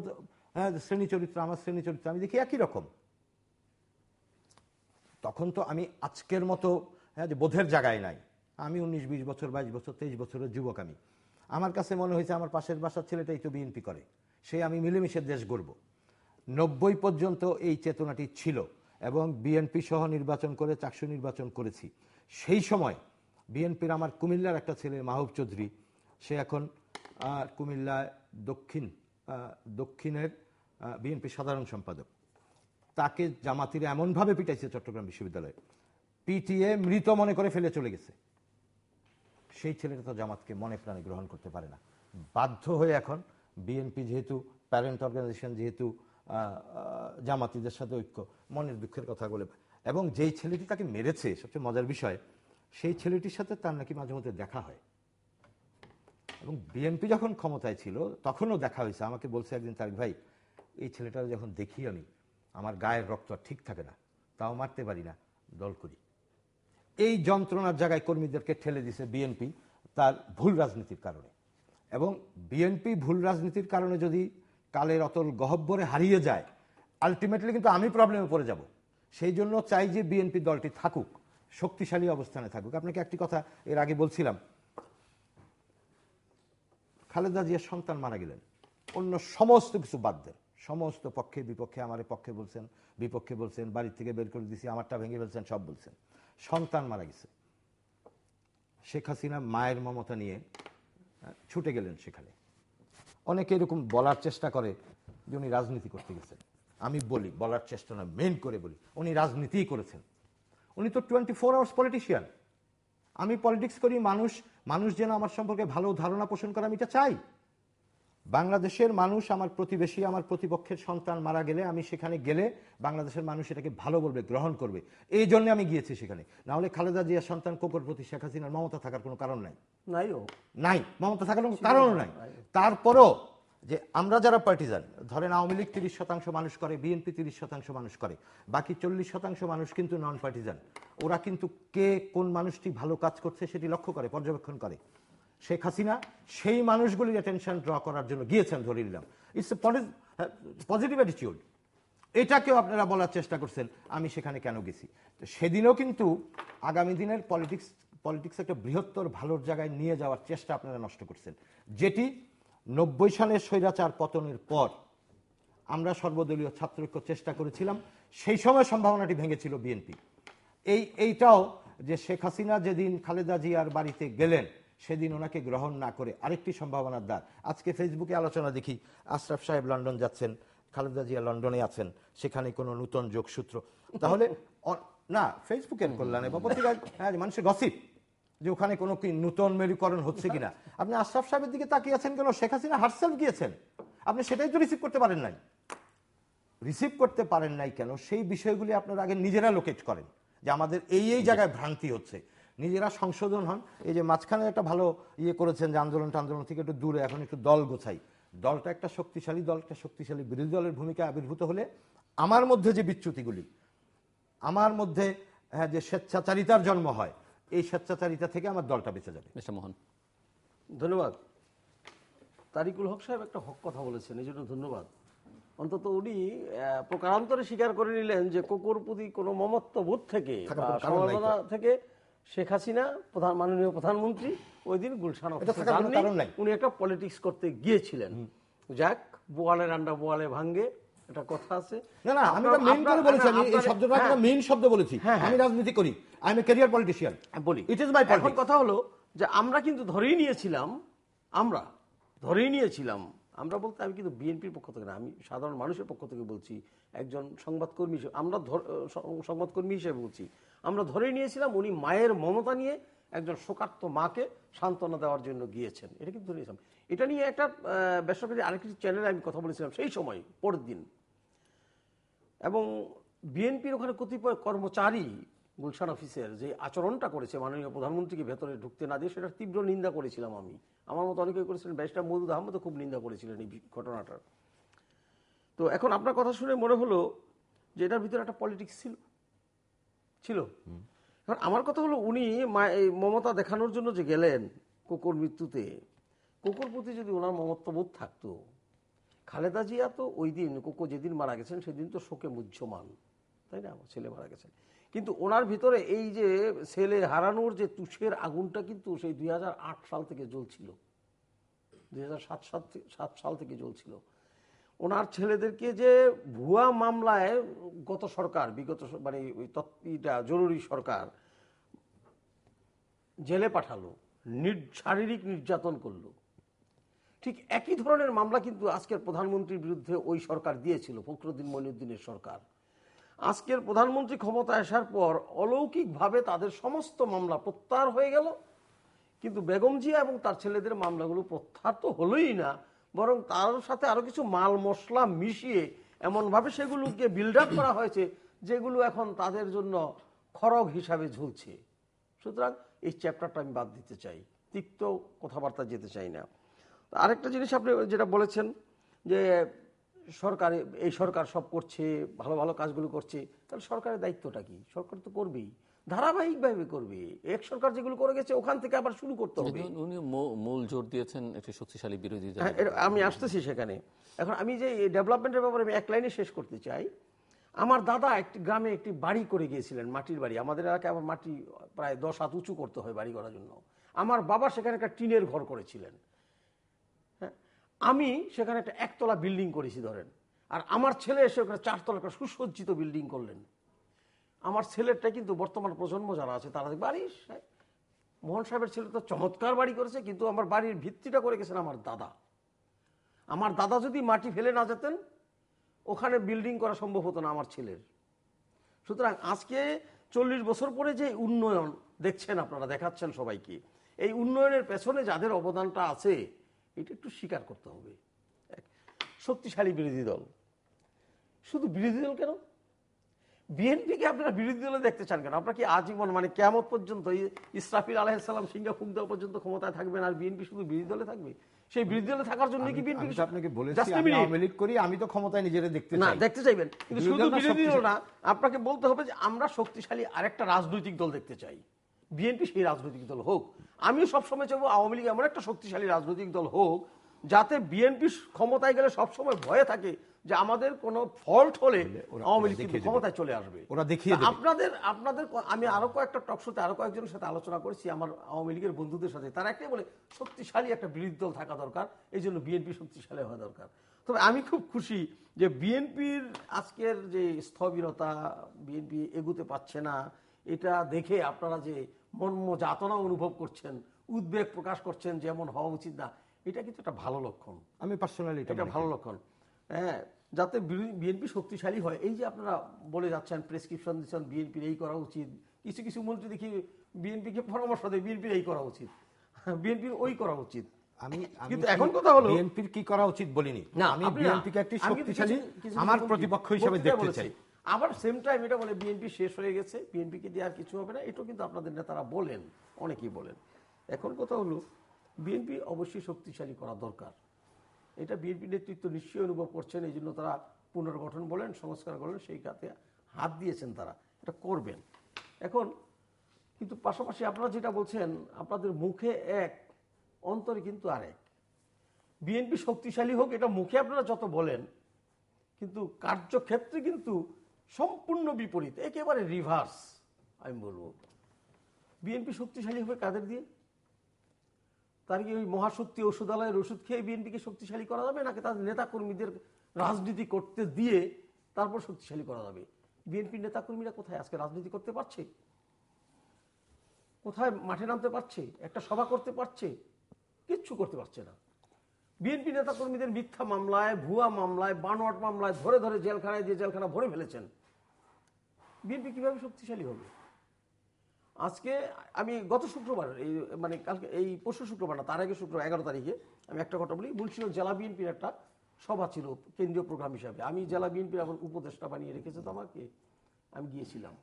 শ্রেণী চরিত্র আমার শ্রেণী চরিত্র আমি দেখি একই রকম। তখন তো আমি আজকের মতো যে বোধের জায়গায় নাই। আমি 19, 20 বছর, 22 বছর, 23 বছরের যুবক। আমার কাছে মনে হয়েছে আমার পাশের বাসার ছেলেটাই তো বিএনপি করে, সে আমি মিলেমিশে দেশ গড়ব। 90 পর্যন্ত এই চেতনাটি ছিল, এবং বিএনপি সহ নির্বাচন করে চাকসু নির্বাচন করেছি। সেই সময় বিএনপির আমার কুমিল্লার একটা ছেলে মাহবুব চৌধুরী, সে এখন কুমিল্লায় দক্ষিণের বিএনপি সাধারণ সম্পাদক। তাকে জামাতিরা এমনভাবে পিটাইছে চট্টগ্রাম বিশ্ববিদ্যালয়ে, পিটিএ মৃত মনে করে ফেলে চলে গেছে। সেই ছেলেটা তো জামাতকে মনে প্রাণে গ্রহণ করতে পারে না। বাধ্য হয়ে এখন বিএনপি যেহেতু প্যারেন্ট অর্গানাইজেশন, যেহেতু জামাতিদের সাথে ঐক্য, মনের দুঃখের কথা বলে। এবং যেই ছেলেটি তাকে মেরেছে, সবচেয়ে মজার বিষয়, সেই ছেলেটির সাথে তার নাকি মাঝে মধ্যে দেখা হয়। এবং বিএনপি যখন ক্ষমতায় ছিল তখনও দেখা হয়েছে, আমাকে বলছে একদিন, তারেক ভাই এই ছেলেটা যখন দেখি আমি, আমার গায়ের রক্ত আর ঠিক থাকে না, তাও মারতে পারি না, দল করি। এই যন্ত্রণার জায়গায় কর্মীদেরকে ঠেলে দিছে বিএনপি তার ভুল রাজনীতির কারণে। এবং বিএনপি ভুল রাজনীতির কারণে যদি কালের অতল গহ্বরে হারিয়ে যায়, আলটিমেটলি কিন্তু আমি প্রবলেমে পড়ে যাব। সেই জন্য চাই যে বিএনপি দলটি থাকুক, শক্তিশালী অবস্থানে থাকুক। আপনাকে একটি কথা এর আগে বলছিলাম, খালেদা জিয়ার সন্তান মারা গেলেন, অন্য সমস্ত কিছু বাদ দেন, সমস্ত পক্ষে বিপক্ষে, আমার পক্ষে বলছেন, বিপক্ষে বলছেন, বাড়ির থেকে বের করে দিছি, আমারটা ভেঙে ফেলছেন, সব বলছেন, সন্তান মারা গেছে। শেখ হাসিনা মায়ের মমতা নিয়ে ছুটে গেলেন সেখানে। অনেকে এরকম বলার চেষ্টা করে যে উনি রাজনীতি করতে গেছেন। আমি বলি, বলার চেষ্টা না, মেন করে বলি, উনি রাজনীতিই করেছেন। উনি তো 24 আওয়ার্স পলিটিশিয়ান। আমি পলিটিক্স করি, মানুষ যেন আমার সম্পর্কে ভালো ধারণা পোষণ করে, আমি এটা চাই। বাংলাদেশের মানুষ, আমার প্রতিবেশী, আমার প্রতিপক্ষের সন্তান মারা গেলে আমি সেখানে গেলে বাংলাদেশের মানুষ এটাকে ভালো বলবে, গ্রহণ করবে, এই জন্য আমি গিয়েছি সেখানে। না হলে খালেদা জিয়ার সন্তান কোকোর প্রতি শেখ হাসিনার মমতা থাকার কোনো কারণ নাই, নাই, মমতা থাকার কোনো কারণ নাই। তারপরও যে আমরা যারা পার্টিজান, ধরেন আওয়ামী লীগ 30% মানুষ করে, বিএনপি 30% মানুষ করে, বাকি 40% মানুষ কিন্তু নন পার্টিজান। ওরা কিন্তু কে কোন মানুষটি ভালো কাজ করছে সেটি লক্ষ্য করে, পর্যবেক্ষণ করে। শেখ হাসিনা সেই মানুষগুলির অ্যাটেনশন ড্র করার জন্য গিয়েছেন, ধরে নিলাম, ইটস এ পজিটিভ অ্যাটিটিউড। এটাকেও আপনারা বলার চেষ্টা করছেন আমি সেখানে কেন গেছি। তো সেদিনও কিন্তু আগামী দিনের পলিটিক্স একটা বৃহত্তর ভালোর জায়গায় নিয়ে যাওয়ার চেষ্টা আপনারা নষ্ট করছেন, যেটি 90 সালের স্বৈরাচার পতনের পর আমরা সর্বদলীয় ছাত্রঐক্য চেষ্টা করেছিলাম। সেই সময় সম্ভাবনাটি ভেঙেছিল বিএনপি। এইটাও যে শেখ হাসিনা যেদিন খালেদা জিয়ার বাড়িতে গেলেন সেদিন ওনাকে গ্রহণ না করে আরেকটি সম্ভাবনার দ্বার। আজকে ফেসবুকে আলোচনা দেখি, আশরাফ সাহেব লন্ডন যাচ্ছেন, খালেদা জিয়া লন্ডনে আছেন, সেখানে কোনো নতুন যোগসূত্র। তাহলে না, ফেসবুকের কল্যাণে বা পত্রিকায় মানুষের গসিপ যে ওখানে কোনো কি নতুন মেরুকরণ হচ্ছে কিনা। আপনি আশরাফ সাহেবের দিকে তাকিয়ে আছেন কেন? শেখ হাসিনা হারসেলফ গিয়েছেন, আপনি সেটাই তো রিসিভ করতে পারেন নাই। রিসিভ করতে পারেন নাই কেন? সেই বিষয়গুলি আপনারা আগে নিজেরা লোকেট করেন যে আমাদের এই জায়গায় ভ্রান্তি হচ্ছে, নিজেরা সংশোধন হন। এই যে মাঝখানে একটা ভালো করেছেন যে আন্দোলন থেকে একটু দূরে এখন একটু দল গোছাই। দলটা একটা শক্তিশালী দল, একটা শক্তিশালী বিরোধী দলের ভূমিকা আবির্ভূত হলে আমার মধ্যে যে বিচ্যুতিগুলি, আমার মধ্যে যে স্বেচ্ছাচারিতার জন্ম হয়, এই স্বেচ্ছাচারিতা থেকে আমার দলটা বেঁচে যাবে। মিস্টার মোহন, ধন্যবাদ। তারিকুল হক সাহেব একটা হক কথা বলেছেন, এই জন্য ধন্যবাদ। অন্তত উনি প্রকারান্তরে স্বীকার করে নিলেন যে কোকোর প্রতি কোনো মমত্ববোধ থেকে সমবেদনা থেকে শেখ হাসিনা মাননীয় প্রধানমন্ত্রী ওই দিন গুলশান উনি একটা পলিটিক্স করতে গিয়েছিলেন। যাক, বোয়ালের আন্ডা বোয়ালে ভাঙ্গে, একটা কথা আছে। না না, আমি এটা মেইন করে বলেছি, আমি এই শব্দটা একটা মেইন শব্দ বলেছি। আমি রাজনীতি করি, I M A career politician, বলি ইট ইজ মাই পলিটিক্স। এখন কথা হলো যে আমরা কিন্তু ধরেই নিয়েছিলাম, আমরা বলতে আমি কিন্তু বিএনপির পক্ষ থেকে না, আমি সাধারণ মানুষের পক্ষ থেকে বলছি, একজন সংবাদকর্মী হিসেবে, আমরা সংবাদকর্মী হিসেবে বলছি, আমরা ধরেই নিয়েছিলাম উনি মায়ের মমতা নিয়ে একজন শোকার্ত মাকে সান্ত্বনা দেওয়ার জন্য গিয়েছেন। এটা কিন্তু ধরে নিয়েছিলাম। এটা নিয়ে একটা বেসরকারি আরেকটি চ্যানেলে আমি কথা বলেছিলাম সেই সময়, পরের দিন। এবং বিএনপির ওখানে কতিপয় কর্মচারী গুলশান অফিসের যে আচরণটা করেছে মাননীয় প্রধানমন্ত্রীকে ভেতরে ঢুকতে না দিয়ে, সেটা তীব্র নিন্দা করেছিলাম আমি, আমার মতো অনেকেই করেছিলেন, ব্যারিস্টার মওদুদ আহমদও খুব নিন্দা করেছিলেন এই ঘটনাটার। তো এখন আপনার কথা শুনে মনে হলো যে এটার ভিতরে একটা পলিটিক্স ছিল। এখন আমার কথা হলো, উনি মমতা দেখানোর জন্য যে গেলেন কোকোর মৃত্যুতে, কোকোর প্রতি যদি ওনার মমত্ববোধ থাকতো, খালেদা জিয়া তো ওই দিন, কোকো যেদিন মারা গেছেন সেদিন তো শোকে মুহ্যমান, তাই না, ছেলে মারা গেছেন, কিন্তু ওনার ভিতরে এই যে ছেলে হারানোর যে তুষের আগুনটা কিন্তু সেই 2008 সাল থেকে জ্বলছিল, 2007 সাল থেকে জ্বলছিল। ওনার ছেলেদেরকে যে ভুয়া মামলায় গত সরকার, বিগত মানে ওই জরুরি সরকার জেলে পাঠালো, শারীরিক নির্যাতন করলো, ঠিক একই ধরনের মামলা কিন্তু আজকের প্রধানমন্ত্রীর বিরুদ্ধে ওই সরকার দিয়েছিল, ফখরুদ্দিন মঈনুদ্দিনের সরকার। আজকের প্রধানমন্ত্রী ক্ষমতায় আসার পর অলৌকিকভাবে তাদের সমস্ত মামলা প্রত্যাহার হয়ে গেল, কিন্তু বেগম জিয়া এবং তার ছেলেদের মামলাগুলো প্রত্যাহার তো হলোই না, বরং তার সাথে আরো কিছু মাল মশলা মিশিয়ে এমনভাবে সেগুলোকে বিল্ড আপ করা হয়েছে যেগুলো এখন তাদের জন্য খড়গ হিসাবে ঝুলছে। সুতরাং এই চ্যাপ্টারটা আমি বাদ দিতে চাই। তিক্ত কথাবার্তা যেতে চাই না। আরেকটা জিনিস আপনি যেটা বলেছেন যে এই সরকার সব করছে, ভালো ভালো কাজগুলো করছে, তাহলে সরকারের দায়িত্বটা কি? সরকার তো করবেই, ধারাবাহিকভাবে করবে। এক সরকার যেগুলো করে গেছে ওখান থেকে আবার শুরু করতে হবে। উনি মূল জোর দিয়েছেন একটি শক্তিশালী বিরোধী দল। আমি আসতেছি সেখানে। এখন আমি যে ডেভেলপমেন্টের ব্যাপারে আমি এক লাইনে শেষ করতে চাই। আমার দাদা একটি গ্রামে একটি বাড়ি করে গিয়েছিলেন, মাটির বাড়ি। আমাদের এলাকায় আবার মাটি প্রায় 10 হাত উঁচু করতে হয় বাড়ি করার জন্য। আমার বাবা সেখানে একটা টিনের ঘর করেছিলেন। হ্যাঁ, আমি সেখানে একটা একতলা বিল্ডিং করেছি ধরেন, আর আমার ছেলে এসে ওখানে 4 তলা একটা সুসজ্জিত বিল্ডিং করলেন। আমার ছেলেরটা কিন্তু বর্তমান প্রজন্ম যারা আছে তারা বাড়ি, মোহন সাহেবের ছেলে তো চমৎকার বাড়ি করেছে, কিন্তু আমার বাড়ির ভিত্তিটা করে গেছেন আমার দাদা। আমার দাদা যদি মাটি ফেলে না যেতেন ওখানে বিল্ডিং করা সম্ভব হতো না আমার ছেলের। সুতরাং আজকে 40 বছর পরে যে উন্নয়ন দেখছেন আপনারা, দেখাচ্ছেন সবাইকে, এই উন্নয়নের পেছনে যাদের অবদানটা আছে এটা একটু স্বীকার করতে হবে। শক্তিশালী বিরোধী দল, শুধু বিরোধী দল কেন, বিএনপিকে আপনারা বিরোধী দলে দেখতে চান কেন? আপনারা কি আজীবন মানে কিয়ামত পর্যন্ত ইসরাফিল আলাইহিস সালাম সিংহা ফুঁক দেওয়া পর্যন্ত ক্ষমতায় থাকবেন আর বিএনপি শুধু বিরোধী দলে থাকবে? সেই বিরোধী দলে থাকার জন্য কি বিএনপি? আপনাকে বলেছি আমি আওয়ামী লীগ করি, আমি তো ক্ষমতায় নিজেরা দেখতে চাই। না, দেখতে চাইবেন, কিন্তু শুধু বিরোধী দল না, আপনাকে বলতে হবে যে আমরা শক্তিশালী আরেকটা রাজনৈতিক দল দেখতে চাই। বিএনপি সেই রাজনৈতিক দল হোক। আমিও সবসময় চাইবো আওয়ামী লীগ এমন একটা শক্তিশালী রাজনৈতিক দল হোক যাতে বিএনপি ক্ষমতায় গেলে সবসময় ভয়ে থাকে যে আমাদের কোনো ফল্ট হলে আওয়ামী লীগ কিন্তু ক্ষমতায় চলে আসবে। ওরা দেখিয়ে দেবে। আপনাদের আমি আরো কয়েকটা টকশোতে আরো কয়েকজনের সাথে আলোচনা করেছি আমার আওয়ামী লীগের বন্ধুদের সাথে, তারা একটাই বলে শক্তিশালী একটা বিরোধী দল থাকা দরকার, এই জন্য বিএনপি শক্তিশালী হওয়া দরকার। তবে আমি খুব খুশি যে বিএনপির আজকের যে স্থবিরতা, বিএনপি এগুতে পারছে না, এটা দেখে আপনারা যে মর্ম যাতনা অনুভব করছেন, উদ্বেগ প্রকাশ করছেন যে এমন হওয়া উচিত না, এটা কিন্তু একটা ভালো লক্ষণ। আমি পার্সোনালি এটা ভালো লক্ষণ। হ্যাঁ, যাতে বিএনপি শক্তিশালী হয়। এই যে আপনারা বলে যাচ্ছেন, প্রেসক্রিপশন দিচ্ছেন বিএনপির এই করা উচিত, কিছু কিছু মন্ত্রী দেখি বিএনপিকে পরামর্শ দেয় বিএনপির এই করা উচিত, বিএনপির ওই করা উচিত। কিন্তু এখন কথা হলো বিএনপির কি করা উচিত বলিনি, আমি বিএনপিকে একটি শক্তিশালী আমার প্রতিপক্ষ হিসেবে দেখতে চাই। আবার সেম টাইম এটা বলে বিএনপি শেষ হয়ে গেছে, বিএনপিকে দিয়ে আর কিছু হবে না, এটাও কিন্তু আপনাদের নেতারা বলেন, অনেকেই বলেন। এখন কথা হলো বিএনপি অবশ্যই শক্তিশালী করা দরকার, এটা বিএনপি নেতৃত্ব নিশ্চয়ই অনুভব করছেন। এই জন্য তারা পুনর্গঠন বলেন, সংস্কার বলেন, সেই কাজে হাত দিয়েছেন, তারা এটা করবেন। এখন কিন্তু পাশাপাশি আপনারা যেটা বলছেন, আপনাদের মুখে এক, অন্তরে কিন্তু আরেক। বিএনপি শক্তিশালী হোক এটা মুখে আপনারা যত বলেন, কিন্তু কার্যক্ষেত্রে কিন্তু সম্পূর্ণ বিপরীত, একেবারে রিভার্স। আমি বলবো বিএনপি শক্তিশালী হবে কাদের দিয়ে? তার কি ওই মহাশক্তি ঔষধালয়ের ওষুধ খেয়ে বিএনপিকে শক্তিশালী করা যাবে, নাকি তাদের নেতা কর্মীদের রাজনীতি করতে দিয়ে তারপর শক্তিশালী করা যাবে? বিএনপির নেতা কর্মীরা কোথায় আজকে রাজনীতি করতে পারছে? কোথায় মাঠে নামতে পারছে? একটা সভা করতে পারছে? কিচ্ছু করতে পারছে না। বিএনপি নেতা কর্মীদের মিথ্যা মামলায়, ভুয়া মামলায়, বানোয়াট মামলায় ধরে ধরে জেলখানায় দিয়ে জেলখানা ভরে ফেলেছেন। বিএনপি কিভাবে শক্তিশালী হবে? আজকে আমি গত শুক্রবার, এই মানে কালকে, এই পরশু শুক্রবার না, তার আগে শুক্রবার 11 তারিখে আমি একটা কথা বলি, মুন্সিগঞ্জ জেলা বিএনপির একটা সভা ছিল কেন্দ্রীয় প্রোগ্রাম হিসাবে। আমি জেলা বিএনপির আমার উপদেষ্টা বানিয়ে রেখেছে তো আমাকে, আমি গিয়েছিলাম।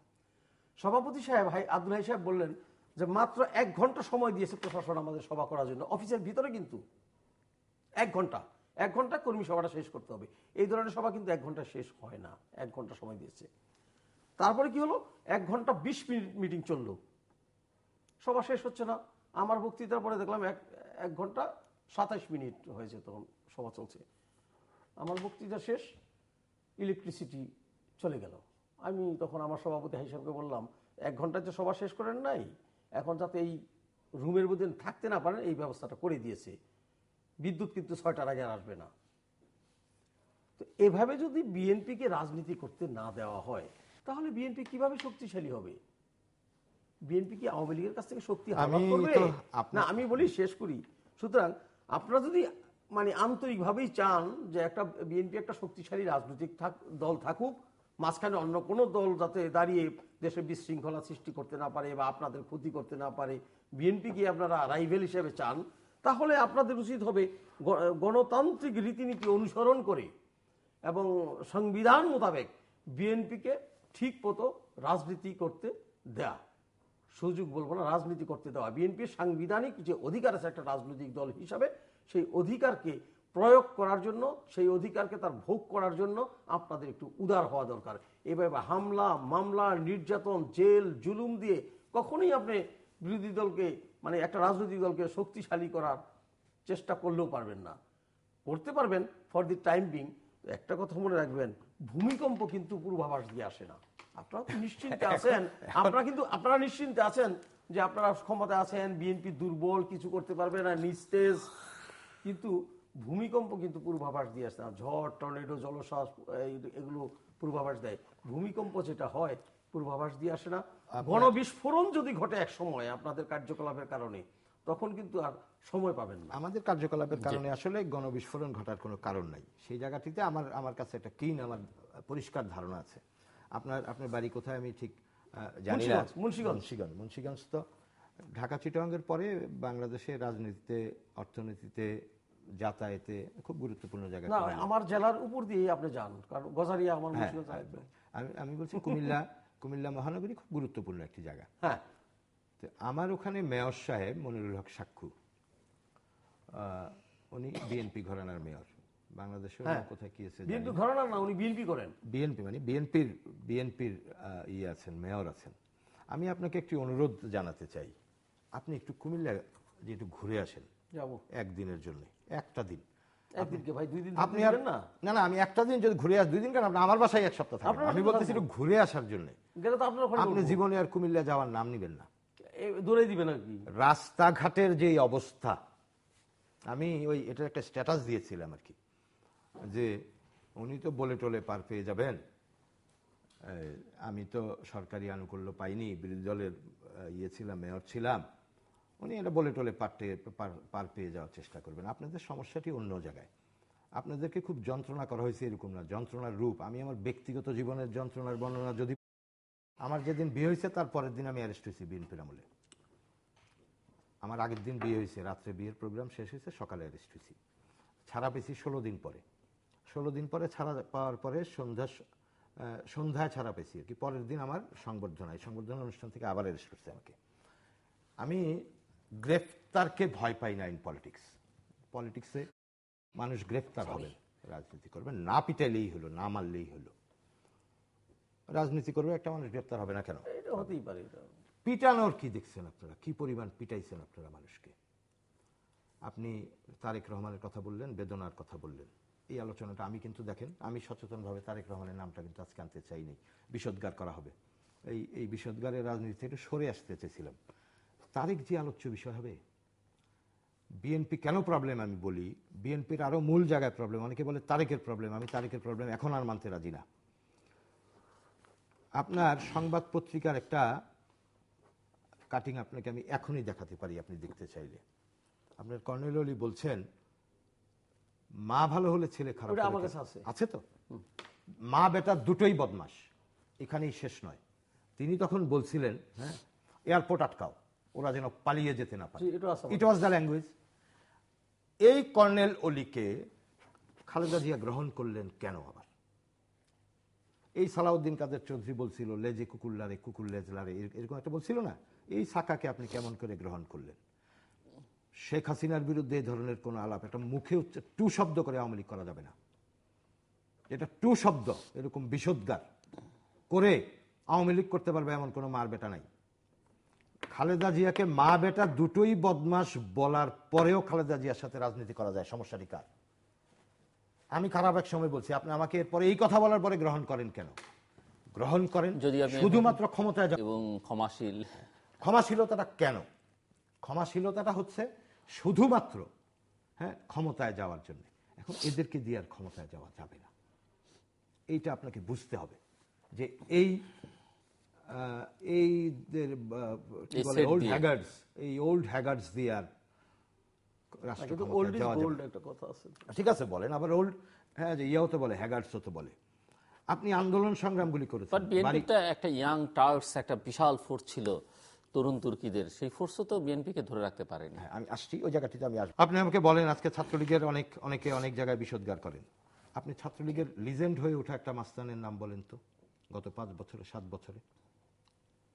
সভাপতি সাহেব আব্দুল হাই সাহেব বললেন যে মাত্র 1 ঘন্টা সময় দিয়েছে প্রশাসন আমাদের সভা করার জন্য, অফিসের ভিতরে কিন্তু 1 ঘন্টা কর্মী সভাটা শেষ করতে হবে। এই ধরনের সভা কিন্তু 1 ঘন্টা শেষ হয় না, 1 ঘন্টা সময় দিয়েছে। তারপরে কি হলো, 1 ঘন্টা 20 মিনিট মিটিং চললো, সভা শেষ হচ্ছে না। আমার বক্তৃতার পরে দেখলাম 1 ঘন্টা 27 মিনিট হয়েছে, তখন সভা চলছে। আমার বক্তৃতা শেষ, ইলেকট্রিসিটি চলে গেল। আমি তখন আমার সভাপতি হিসাবকে বললাম, 1 ঘন্টায় যে সভা শেষ করেন নাই, এখন যাতে এই রুমের মধ্যে থাকতে না পারেন এই ব্যবস্থাটা করে দিয়েছে, বিদ্যুৎ কিন্তু 6টার আগে আর আসবে না। তো এভাবে যদি বিএনপিকে রাজনীতি করতে না দেওয়া হয়, তাহলে বিএনপি কিভাবে শক্তিশালী হবে? বিএনপি কি আওয়ামী লীগের কাছ থেকে শক্তি হারাম করবে? না, আমি বলি শেষ করি। সুতরাং আপনারা যদি মানে আন্তরিকভাবেই চান যে একটা বিএনপি একটা শক্তিশালী রাজনৈতিক দল থাকুক, মাঝখানে অন্য কোনো দল যাতে দাঁড়িয়ে দেশে বিশৃঙ্খলা সৃষ্টি করতে না পারে বা আপনাদের ক্ষতি করতে না পারে, বিএনপিকে আপনারা রাইভেল হিসেবে চান, তাহলে আপনাদের উচিত হবে গণতান্ত্রিক রীতিনীতি অনুসরণ করে এবং সংবিধান মোতাবেক বিএনপিকে ঠিক মতো রাজনীতি করতে দেয়া। সুযোগ বলবো না, রাজনীতি করতে দেওয়া। বিএনপির সাংবিধানিক যে অধিকার আছে একটা রাজনৈতিক দল হিসাবে, সেই অধিকারকে প্রয়োগ করার জন্য, সেই অধিকারকে তার ভোগ করার জন্য আপনাদের একটু উদার হওয়া দরকার। এভাবে হামলা, মামলা, নির্যাতন, জেল, জুলুম দিয়ে কখনোই আপনি বিরোধী দলকে, মানে একটা রাজনৈতিক দলকে শক্তিশালী করার চেষ্টা করলেও পারবেন না। করতে পারবেন ফর দি টাইম বিং। একটা কথা মনে রাখবেন, ভূমিকম্প কিন্তু পূর্বাভাস দিয়ে আসে না। আপনারা তো নিশ্চিন্তে আছেন, আপনারা নিশ্চিন্তে আছেন যে আপনারা ক্ষমতা আছেন, বিএনপি দুর্বল, কিছু করতে পারবে না, নিস্তেজ। কিন্তু ভূমিকম্প কিন্তু পূর্বাভাস দিয়ে আসে না। ঝড়, টর্নেডো, জলোচ্ছ্বাস এগুলো পূর্বাভাস দেয়। ভূমিকম্প যেটা হয় পূর্বাভাস দিয়ে আসে না। গণবিস্ফোরণ যদি ঘটে এক সময় আপনাদের কার্যকলাপের কারণে, তখন কিন্তু আর সময় পাবেন না। আমাদের কার্যকলাপের কারণে আসলে গণবিস্ফোরণ ঘটার কোনো কারণ নাই। সেই জায়গাটিতে আমার কাছে একটা আমার পরিষ্কার ধারণা আছে। আপনার বাড়ি কোথায় আমি ঠিক জানি না। মুন্সিগঞ্জ তো ঢাকা চিটাগাংয়ের পরে বাংলাদেশের রাজনীতিতে, অর্থনীতিতে, যাতায়াতে খুব গুরুত্বপূর্ণ জায়গা। না, আমার জেলার উপর দিয়ে আপনি যান, কারণ গজারিয়া আমার মুন্সিগঞ্জ। আমি বলছি কুমিল্লা মহানগরী খুব গুরুত্বপূর্ণ একটি জায়গা। হ্যাঁ, আমার ওখানে মেয়র সাহেব মনিরুল হক সাক্ষু, উনি বিএনপি ঘরানার মেয়র। বাংলাদেশে কোথায় কি আছে বিএনপি ঘরানার না, উনি বিএনপি করেন। বিএনপি মানে বিএনপির ইয়ে আছেন, মেয়র আছেন। আমি আপনাকে একটি অনুরোধ জানাতে চাই, আপনি একটু কুমিল্লা যে একটু ঘুরে আসেন একদিনের জন্য, একটা দিন। একদিনকে ভাই 2 দিন আপনি না, আমি একটা দিন যদি ঘুরে 2 দিন কেন, আমার বাসায় 1 সপ্তাহ থাকবেন। আমি বলতেছি একটু ঘুরে আসার জন্য। আপনি জীবনে আর কুমিল্লা যাওয়ার নাম নিবেন না, দৌড়ে দিবেন আর কি। রাস্তাঘাটের যে অবস্থা, আমি এটা একটা স্ট্যাটাস দিয়েছিলাম আর কি, যে উনি তো বলে টলে পার পেয়ে যাবেন, আমি তো সরকারি আনুকূল্য পাইনি, বিরোধী দলের ইয়ে ছিলাম, মেয়র ছিলাম, উনি এটা বলে টলে পার পেয়ে যাওয়ার চেষ্টা করবেন। আপনাদের সমস্যাটি অন্য জায়গায়। আপনাদেরকে খুব যন্ত্রণা করা হয়েছে এরকম না, যন্ত্রণার রূপ। আমি আমার ব্যক্তিগত জীবনের যন্ত্রণার বর্ণনা যদি, আমার যেদিন বিয়ে হয়েছে তার পরের দিন আমি অ্যারেস্ট হয়েছি বিএনপির আমলে। আমার আগের দিন বিয়ে হয়েছে, রাত্রে বিয়ের প্রোগ্রাম শেষ হয়েছে, সকালে অ্যারেস্ট হয়েছি। ছাড়া পেয়েছি 16 দিন পরে। 16 দিন পরে ছাড়া পাওয়ার পরে সন্ধ্যায় ছাড়া পেয়েছি আর কি। পরের দিন আমার সংবর্ধনা অনুষ্ঠান থেকে আবার অ্যারেস্ট করছে আমাকে। আমি গ্রেফতারকে ভয় পাই না। ইন পলিটিক্সে মানুষ গ্রেফতার হবে, রাজনীতি করবে, না পিটাইলেই হলো, না মারলেই হলো। রাজনীতি করবে একটা মানুষ, গ্রেফতার হবে না কেন? এটা হতেই পারে। পিটানোর কি দেখছেন আপনারা? কি পরিমাণ পিটাইছেন আপনারা মানুষকে? আপনি তারেক রহমানের কথা বললেন, বেদনার কথা বললেন। এই আলোচনাটা আমি কিন্তু দেখেন, আমি সচেতনভাবে তারেক রহমানের নামটা কিন্তু আজকে আনতে চাইনি। বিষোদ্গার করা হবে, এই বিষোদ্গারের রাজনীতি থেকে সরে আসতে চেয়েছিলাম। তারেক যে আলোচ্য বিষয় হবে। বিএনপি কেন প্রবলেম আমি বলি, বিএনপির আরো মূল জায়গায় প্রবলেম। অনেকে বলে তারেকের প্রবলেম, আমি তারেকের প্রবলেম এখন আর মানতে রাজি না। আপনার সংবাদ পত্রিকার একটা কাটিং আপনাকে আমি এখনই দেখাতে পারি, আপনি দেখতে চাইলে। আপনার কর্নেল অলি বলছেন, মা ভালো হলে ছেলে খারাপ আছে তো, মা বেটা দুটোই বদমাস, এখানেই শেষ নয়। তিনি তখন বলছিলেন, হ্যাঁ, এয়ারপোর্ট আটকাও, ওরা যেন পালিয়ে যেতে না পারে। ইট ওয়াজ দ্য ল্যাঙ্গুয়েজ। এই কর্নেল অলিকে খালেদা জিয়া গ্রহণ করলেন কেন আবার? এই সালাউদ্দিন কাদের চৌধুরী বলছিল, লেজে কুকুর লারে, কুকুর লেজ লারে, এরকম একটা বলছিল না? এই সাকাকে আপনি কেমন করে গ্রহণ করলেন? শেখ হাসিনার বিরুদ্ধে এই ধরনের কোন আলাপ, একটা মুখে টু শব্দ করে আওয়ামী লীগ করা যাবে না। এটা টু শব্দ, এরকম বিষোদ্গার করে আওয়ামী লীগ করতে পারবে এমন কোনো মার বেটা নাই। খালেদা জিয়াকে মা বেটা দুটোই বদমাস বলার পরেও খালেদা জিয়ার সাথে রাজনীতি করা যায়, সমস্যাটি কার? আমি খারাপ এক সময় বলছি, আপনি আমাকে এরপরে এই কথা বলার পরে গ্রহণ করেন কেন? গ্রহণ করেন শুধুমাত্র ক্ষমতায় এবং ক্ষমাশীলতাটা কেন? ক্ষমাশীলতাটা হচ্ছে শুধুমাত্র, হ্যাঁ, ক্ষমতায় যাওয়ার জন্য। এখন এদেরকে দিয়ে আর ক্ষমতায় যাওয়া যাবে না, এইটা আপনাকে বুঝতে হবে। যে ওল্ড হ্যাগার্ডস দিয়ে আর রাষ্ট্র ক্ষমতায় যাওয়া যাবে না। ঠিক আছে, বলেন আবার ওল্ড, হ্যাঁ, যে ইয়াও তো বলে, হ্যাগার্ডসও তো বলে। আপনি আন্দোলন সংগ্রামগুলি করেছেন। বিএনপিটা একটা ইয়াং টার্কস, একটা বিশাল ফোর্স ছিল তরুণ তুর্কিদের, সেই ফোর্সও তো বিএনপিকে ধরে রাখতে পারেনি। আমি আসছি ওই জায়গাটিতে, আমি আসবো। আপনি আমাকে বলেন, আজকে ছাত্রলীগের অনেকে অনেক জায়গায় বিষোদ্গার করেন। আপনি ছাত্রলীগের লিজেন্ড হয়ে ওঠা একটা মাস্তানের নাম বলেন তো, গত 5 বছরে 7 বছরে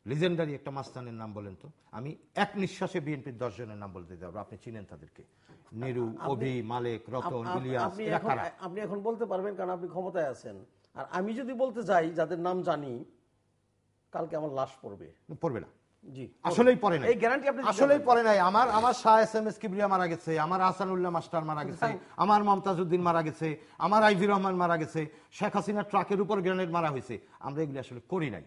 লিজেন্ডারি একটা মাস্তানের নাম বলেন তো। আমি এক নিঃশ্বাসে বিএনপির 10 জনের নাম বলতে পারবো, আপনি চিনেন তাদেরকে। নিরু, অভি, মালেক, রতন, ইলিয়াস, এরা কারা? আপনি এখন বলতে পারবেন কারণ আপনি ক্ষমতায় আছেন। আর আমি যদি বলতে যাই যাদের নাম জানি, কালকে আমার লাশ পড়বে। পড়বে না, জি, আসলেই পড়ে নাই, এই গ্যারান্টি আপনি আসলেই পড়ে নাই। আমার শাহ এসএমএস কিবরিয়া মারা গেছে, আমার আহসানুল্লাহ মাস্টার মারা গেছে, আমার মমতাজউদ্দিন মারা গেছে, আমার আইভি রহমান মারা গেছে, শেখ হাসিনা ট্রাকের উপর গ্রেনেড মারা হয়েছে। আমরা এগুলি আসলে করি নাই।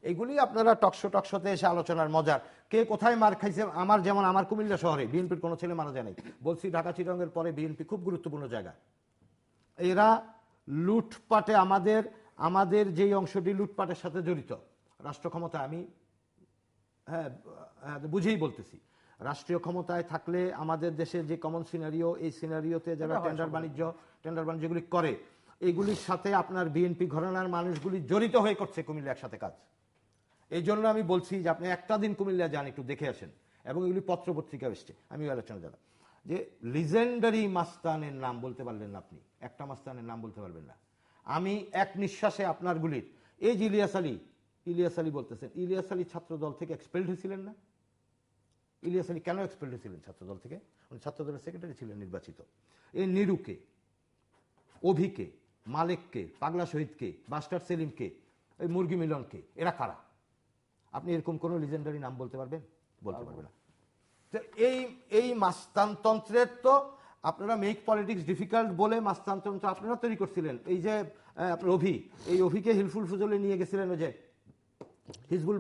এগুলি আপনারা টকশোতে এসে আলোচনার মজার, কে কোথায় মার খাইছে। আমার যেমন আমার কুমিল্লা শহরে বিএনপির কোনো ছেলে মারা যায় নাই। বলছি ঢাকা চিটাগংয়ের পরে বিএনপি খুব গুরুত্বপূর্ণ জায়গা। এরা লুটপাটে আমাদের যেই অংশটি লুটপাটের সাথে জড়িত, রাষ্ট্র ক্ষমতা, আমি হ্যাঁ বুঝেই বলতেছি, রাষ্ট্রীয় ক্ষমতায় থাকলে আমাদের দেশের যে কমন সিনারিও, এই সিনারিওতে যারা টেন্ডার বাণিজ্যগুলি করে, এগুলির সাথে আপনার বিএনপি ঘরানার মানুষগুলি জড়িত হয়ে করছে কুমিল্লা একসাথে কাজ। এই জন্য আমি বলছি যে আপনি একটা দিন কুমিল্লা যান, একটু দেখে আসেন, এবং এগুলি পত্র পত্রিকা এসছে। আমি আলোচনা জানাব যে লিজেন্ডারি মাস্তানের নাম বলতে পারলেন না আপনি, একটা মাস্তানের নাম বলতে পারবেন না। আমি এক নিঃশ্বাসে আপনার গুলির, এই যে ইলিয়াস আলী বলতেছেন, ইলিয়াস আলী ছাত্রদল থেকে এক্সপেলড হয়েছিলেন না? ইলিয়াস আলী কেন এক্সপেলড হয়েছিলেন ছাত্রদল থেকে? উনি ছাত্রদলের সেক্রেটারি ছিলেন নির্বাচিত। এই নিরুকে, অভিকে, মালেককে, পাগলা শহীদকে, বাস্টার সেলিমকে, এই মুরগি মিলনকে, এরা কারা? আপনি এরকম কোন লিজেন্ডারি নাম বলতে পারবেন? বলতে পারবেন না। তো এই মাস্তানতন্ত্রের তো আপনারা মেক পলিটিক্স ডিফিকাল্ট বলে মাস্তানতন্ত্র আপনারা তৈরি করছিলেন। এই যে আপনার এই অভিকে হিলফুল ফুজলে নিয়ে গেছিলেন, ওই যে হিজবুল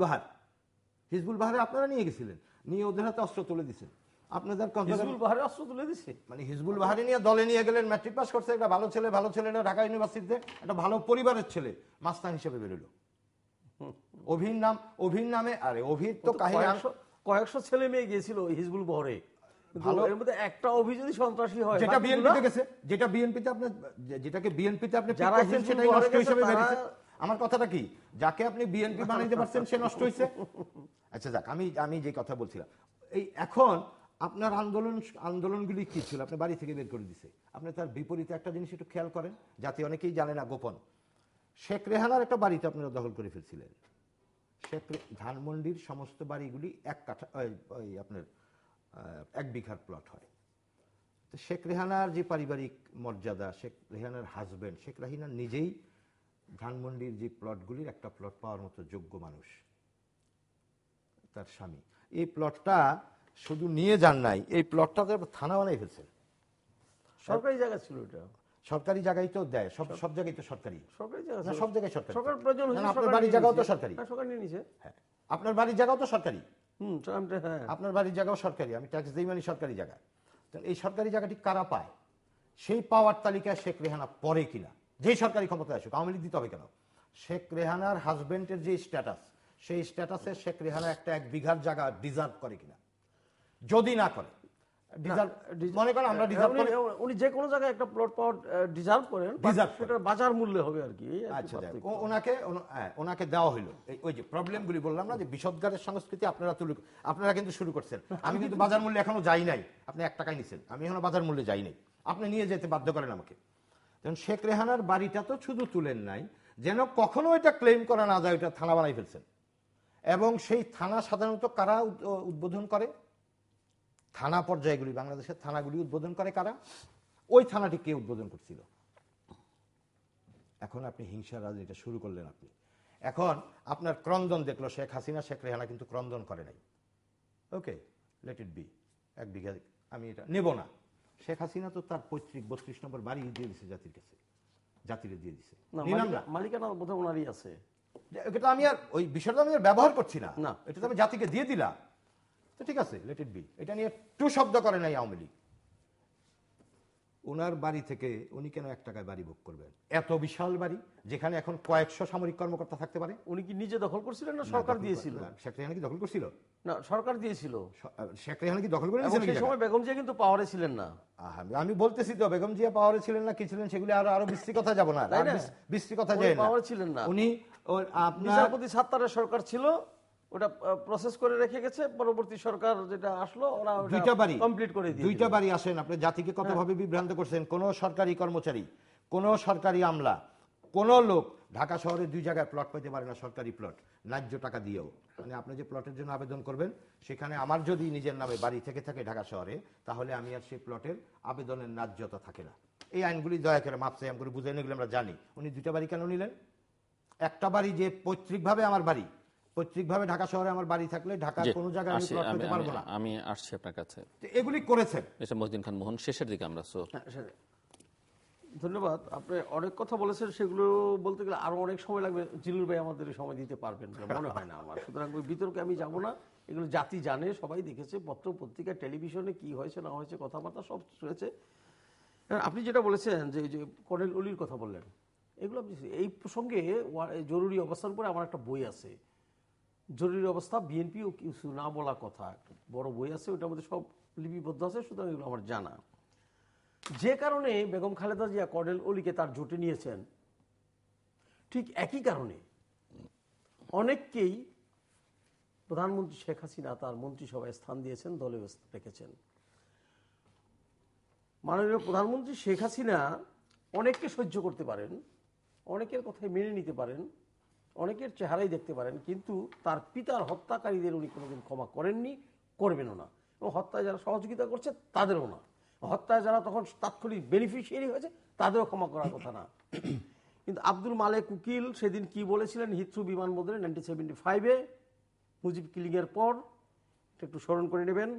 বাহারে আপনারা নিয়ে গেছিলেন, নিয়ে ওদের হাতে অস্ত্র তুলে দিচ্ছেন। আপনাদের হিজবুল বাহারে অস্ত্র তুলে দিচ্ছে, মানে হিজবুল বাহারে নিয়ে দলে নিয়ে গেলেন, ম্যাট্রিক পাস করছে, একটা ভালো ছেলে না, ঢাকা ইউনিভার্সিটিতে একটা ভালো পরিবারের ছেলে, মাস্তান হিসেবে বেরোলো। অভির নামে, আরে অভির তো কাহিনী, কয়েকশো ছেলে মেয়ে গিয়েছিল হিজবুল বহরে, এর মধ্যে একটা অভি যদি সন্ত্রাসী হয়, যেটা বিএনপিতে গেছে, যেটাকে বিএনপিতে আপনি যারা সেটাই নষ্ট হিসেবে বেরিয়েছে। আমার কথাটা কি, যাকে আপনি বিএনপি বানাইতে পারছেন সে নষ্ট হয়েছে। আচ্ছা যাক, আমি যে কথা বলছিলাম, এই এখন আপনার আন্দোলনগুলি কি ছিল? আপনি বাড়ি থেকে বের করে দিছে। আপনি তার বিপরীতে একটা জিনিস একটু খেয়াল করেন, যাতে অনেকেই জানে না, গোপন। শেখ রেহানার একটা বাড়িতে আপনারা দখল করে ফেলছিলেন। ধানমন্ডির সমস্ত বাড়িগুলি আপনার 1 বিঘার প্লট হয়। শেখ রেহানার যে পারিবারিক মর্যাদা, শেখ রেহানার হাজবেন্ড, শেখ রেহানা নিজেই ধানমন্ডির যে প্লটগুলির একটা প্লট পাওয়ার মতো যোগ্য মানুষ, তার স্বামী। এই প্লটটা শুধু নিয়ে যান নাই, এই প্লটটা থানা বানাই ফেলছেন। সরকারি জায়গা ছিল, এটা সরকারি জায়গায় তো দেয়, সব জায়গায় তো সরকারি, সব জায়গায় সরকারি। আপনার বাড়ির জায়গাও তো সরকারি, হ্যাঁ আপনার বাড়ির জায়গাও তো সরকারি, আপনার বাড়ির জায়গাও সরকারি, আমি ট্যাক্স দিই, মানে সরকারি জায়গা। এই সরকারি জায়গাটি কারা পায়? সেই পাওয়ার তালিকায় শেখ রেহানা পড়ে কিনা? যেই সরকারি ক্ষমতায় আসুক, আওয়ামী লীগ দিতে হবে কেন? শেখ রেহানার হাজবেন্ডের যে স্ট্যাটাস, সেই স্ট্যাটাসে শেখ রেহানা একটা 1 বিঘার জায়গা ডিজার্ভ করে কিনা? যদি না করে, মনে করেন আমরা ডিজার্ভ করি, উনি যে কোনো জায়গায় একটা প্লট পাওয়ার ডিজার্ভ করেন, সেটা বাজার মূল্য হবে আর কি। আচ্ছা, ওনাকে দেওয়া হলো। ওই যে প্রবলেমগুলি বললাম না, যে বিষদগারের সংস্কৃতি আপনারা কিন্তু শুরু করছেন। আমি কিন্তু বাজার মূল্যে এখনো যাই নাই। আপনি 1 টাকায় নিছেন, আমি এখনো বাজার মূল্যে যাই নাই, আপনি নিয়ে যেতে বাধ্য করেন আমাকে। শেখ রেহানার বাড়িটা তো শুধু তুলেন নাই, যেন কখনো এটা ক্লেম করা না যায়, ওটা থানা বানাই ফেলছেন। এবং সেই থানা সাধারণত কারা উদ্বোধন করে? থানা পর্যায়গুলি, বাংলাদেশের থানাগুলি উদ্বোধন করে কারা? ওই থানাটি কে উদ্বোধন করছিল? এখন আপনি হিংসার রাজনীতিটা শুরু করলেন। আপনি এখন আপনার ক্রন্দন দেখলো শেখ হাসিনা, শেখ রেহানা কিন্তু ক্রন্দন করে নাই। ওকে, লেট ইট বি। 1 বিঘা আমি এটা নেব না। শেখ হাসিনা তো তার পৈতৃক 32 নম্বর বাড়ি দিয়ে দিছে জাতির কাছে, জাতিরে দিয়ে দিছে। মালিকানা বোধহয় ওনারই আছে। এটা আমি আর ওই বিষয়টা আমি আর ব্যবহার করছি না, এটা তো আমি জাতিকে দিয়ে দিলাম। তো ঠিক আছে, লেট ইট বি। এটা নিয়ে টু শব্দ করে নাই আওয়ামী লীগ। ওনার বাড়ি থেকে উনি কেন 1 টাকায় বাড়ি ভোগ করবেন? এত বিশাল বাড়ি, যেখানে এখন কয়েকশো সামরিক কর্মকর্তা থাকতে পারে। উনি কি নিজে দখল করছিলেন না সরকার দিয়েছিল? শেখ রেহানা কি দখল করছিল? না, সরকার দিয়েছিল। শেখ রেহানা কি দখল করে নিয়েছিলেন? সেই সময় বেগম জিয়া কিন্তু পাওয়ারে ছিলেন না। আমি বলতেছি তো, বেগম জিয়া পাওয়ারে ছিলেন না, কি ছিলেন সেগুলি আরো বিশ্রী কথা যাব না, বিশ্রী কথা যায় না। পাওয়ারে ছিলেন না উনি। নিজামুদ্দিন সাত্তারের সরকার ছিল, ওটা প্রসেস করে রেখে গেছে। পরবর্তী সরকার যেটা আসলো, ওরা 2টা বাড়ি কমপ্লিট করে দিয়েছে। 2টা বাড়ি আসেন, আপনি জাতিকে কতভাবে বিভ্রান্ত করছেন। কোন সরকারি কর্মচারী, কোন সরকারি আমলা, কোন লোক ঢাকা শহরে 2 জায়গায় প্লট পেতে পারে না, সরকারি প্লট, ন্যায্য টাকা দিয়েও। মানে আপনি যে প্লটের জন্য আবেদন করবেন, সেখানে আমার যদি নিজের নামে বাড়ি থেকে থাকে ঢাকা শহরে, তাহলে আমি আর সেই প্লটের আবেদনের ন্যায্যতা থাকে না। এই আইনগুলি দয়া করে মাপসাই করে বুঝে নিয়ে আমরা জানি। উনি 2টা বাড়ি কেন নিলেন? একটা বাড়ি যে পৈতৃকভাবে আমার বাড়ি, পৈতৃকভাবে ঢাকা শহরে আমার বাড়ি থাকলে ঢাকার কোনো জায়গায় আমি প্লট পেতে পারবো না। আমি আসছি আপনার কাছে। এগুলি করেছেন মিস্টার মহিউদ্দিন খান মোহন, শেষের দিকে আমরা। ধন্যবাদ। আপনি অনেক কথা বলেছেন, সেগুলো বলতে গেলে আরো অনেক সময় লাগবে। জিলুর ভাই আমাদের সময় দিতে পারবেন মনে হয় না আমার। সুতরাং ওই বিতর্কে আমি যাব না। এগুলো জাতি জানে, সবাই দেখেছে, পত্র পত্রিকা টেলিভিশনে কি হয়েছে না হয়েছে, কথাবার্তা সব হয়েছে। আপনি যেটা বলেছেন যে কর্নেল অলির কথা বললেন, এগুলো এই প্রসঙ্গে জরুরি অবস্থার উপরে আমার একটা বই আছে, জরুরি অবস্থা বিএনপি ও কিছু না বলা কথা, একটা বড় বই আছে, ওটার মধ্যে সব লিপিবদ্ধ আছে। সুতরাং এগুলো আমার জানা। যে কারণে বেগম খালেদা জিয়া কর্নেল অলিকে তার জোটে নিয়েছেন, ঠিক একই কারণে অনেককেই প্রধানমন্ত্রী শেখ হাসিনা তার মন্ত্রিসভায় স্থান দিয়েছেন, দলে রেখেছেন। মাননীয় প্রধানমন্ত্রী শেখ হাসিনা অনেককে সহ্য করতে পারেন, অনেকের কথাই মেনে নিতে পারেন, অনেকের চেহারাই দেখতে পারেন, কিন্তু তার পিতার হত্যাকারীদের উনি কোনোদিন ক্ষমা করেননি, করবেনও না। এবং হত্যায় যারা সহযোগিতা করছে তাদেরও না, হত্যায় যারা তখন তাৎক্ষণিক বেনিফিশিয়ারি হয়েছে তাদেরও ক্ষমা করার কথা না। কিন্তু আব্দুল মালেক উকিল সেদিন কি বলেছিলেন হিথ্রো বিমানবন্দরে 1975-এ মুজিব কিলিংয়ের পর, একটু স্মরণ করে নেবেন।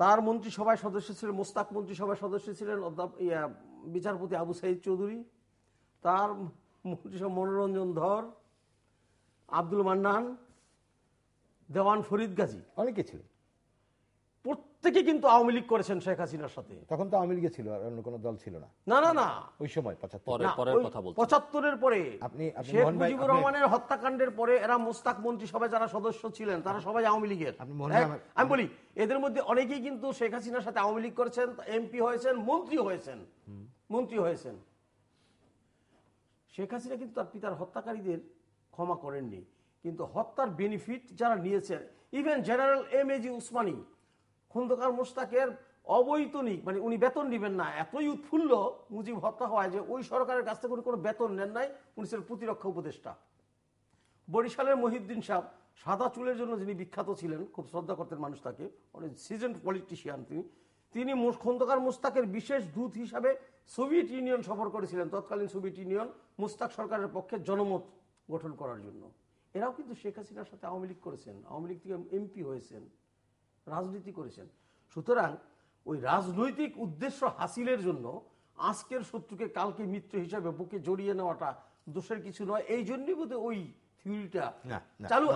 তার মন্ত্রিসভায় সদস্য ছিলেন, মোস্তাক মন্ত্রিসভায় সদস্য ছিলেন বিচারপতি আবু সাইদ চৌধুরী, তার মন্ত্রিসভা মনোরঞ্জন ধর, আব্দুল মান্নান, দেওয়ান ফরিদ গাজী, অনেকে ছিলেন। প্রত্যেকে কিন্তু আওয়ামী লীগ করেছেন শেখ হাসিনার সাথে। তখন তো আওয়ামী লীগে ছিল, আর অন্য কোনো দল ছিল না। না না না, ওই সময় 75-এর পরে শেখ মুজিবুর রহমানের হত্যাকাণ্ডের পরে এরা মোস্তাক মন্ত্রিসভায় যারা সদস্য ছিলেন তারা সবাই আওয়ামী লীগের। আমি বলি এদের মধ্যে অনেকেই কিন্তু শেখ হাসিনার সাথে আওয়ামী লীগ করেছেন, এমপি হয়েছেন, মন্ত্রী হয়েছেন। শেখ হাসিনা কিন্তু তার পিতার হত্যাকারীদের ক্ষমা করেননি, কিন্তু হত্যার বেনিফিট যারা নিয়েছেন, ইভেন জেনারেল এম.এ.জি. উসমানী খন্দকার মোস্তাকের অবৈতনিক, মানে উনি বেতন নেবেন না, এতই উৎফুল্ল মুজিব হত্যা হওয়ায় যে ওই সরকারের কাছ থেকে উনি কোনো বেতন নেন নাই, উনি ছিলেন প্রতিরক্ষা উপদেষ্টা। বরিশালের মহিউদ্দিন সাহেব সাদা চুলের জন্য যিনি বিখ্যাত ছিলেন, খুব শ্রদ্ধা করতেন মানুষ তাকে, অনেক সিজেন্ড পলিটিশিয়ান তিনি খন্দকার মোস্তাকের বিশেষ দূত হিসাবে সোভিয়েত ইউনিয়ন সফর করেছিলেন, তৎকালীন সোভিয়েত ইউনিয়ন মোস্তাক সরকারের পক্ষে জনমত গঠন করার জন্য। এরাও কিন্তু শেখ হাসিনার সাথে আওয়ামী লীগ করেছেন, আওয়ামী লীগ থেকে এমপি হয়েছেন, রাজনীতি করেছেন। সুতরাং ওই রাজনৈতিক উদ্দেশ্য হাসিলের জন্য আজকের শত্রুকে কালকে মিত্র হিসাবে বুকে জড়িয়ে নেওয়াটা দোষের কিছু নয়। এই জন্যই বোধহয় ওই থিওরিটা চালু,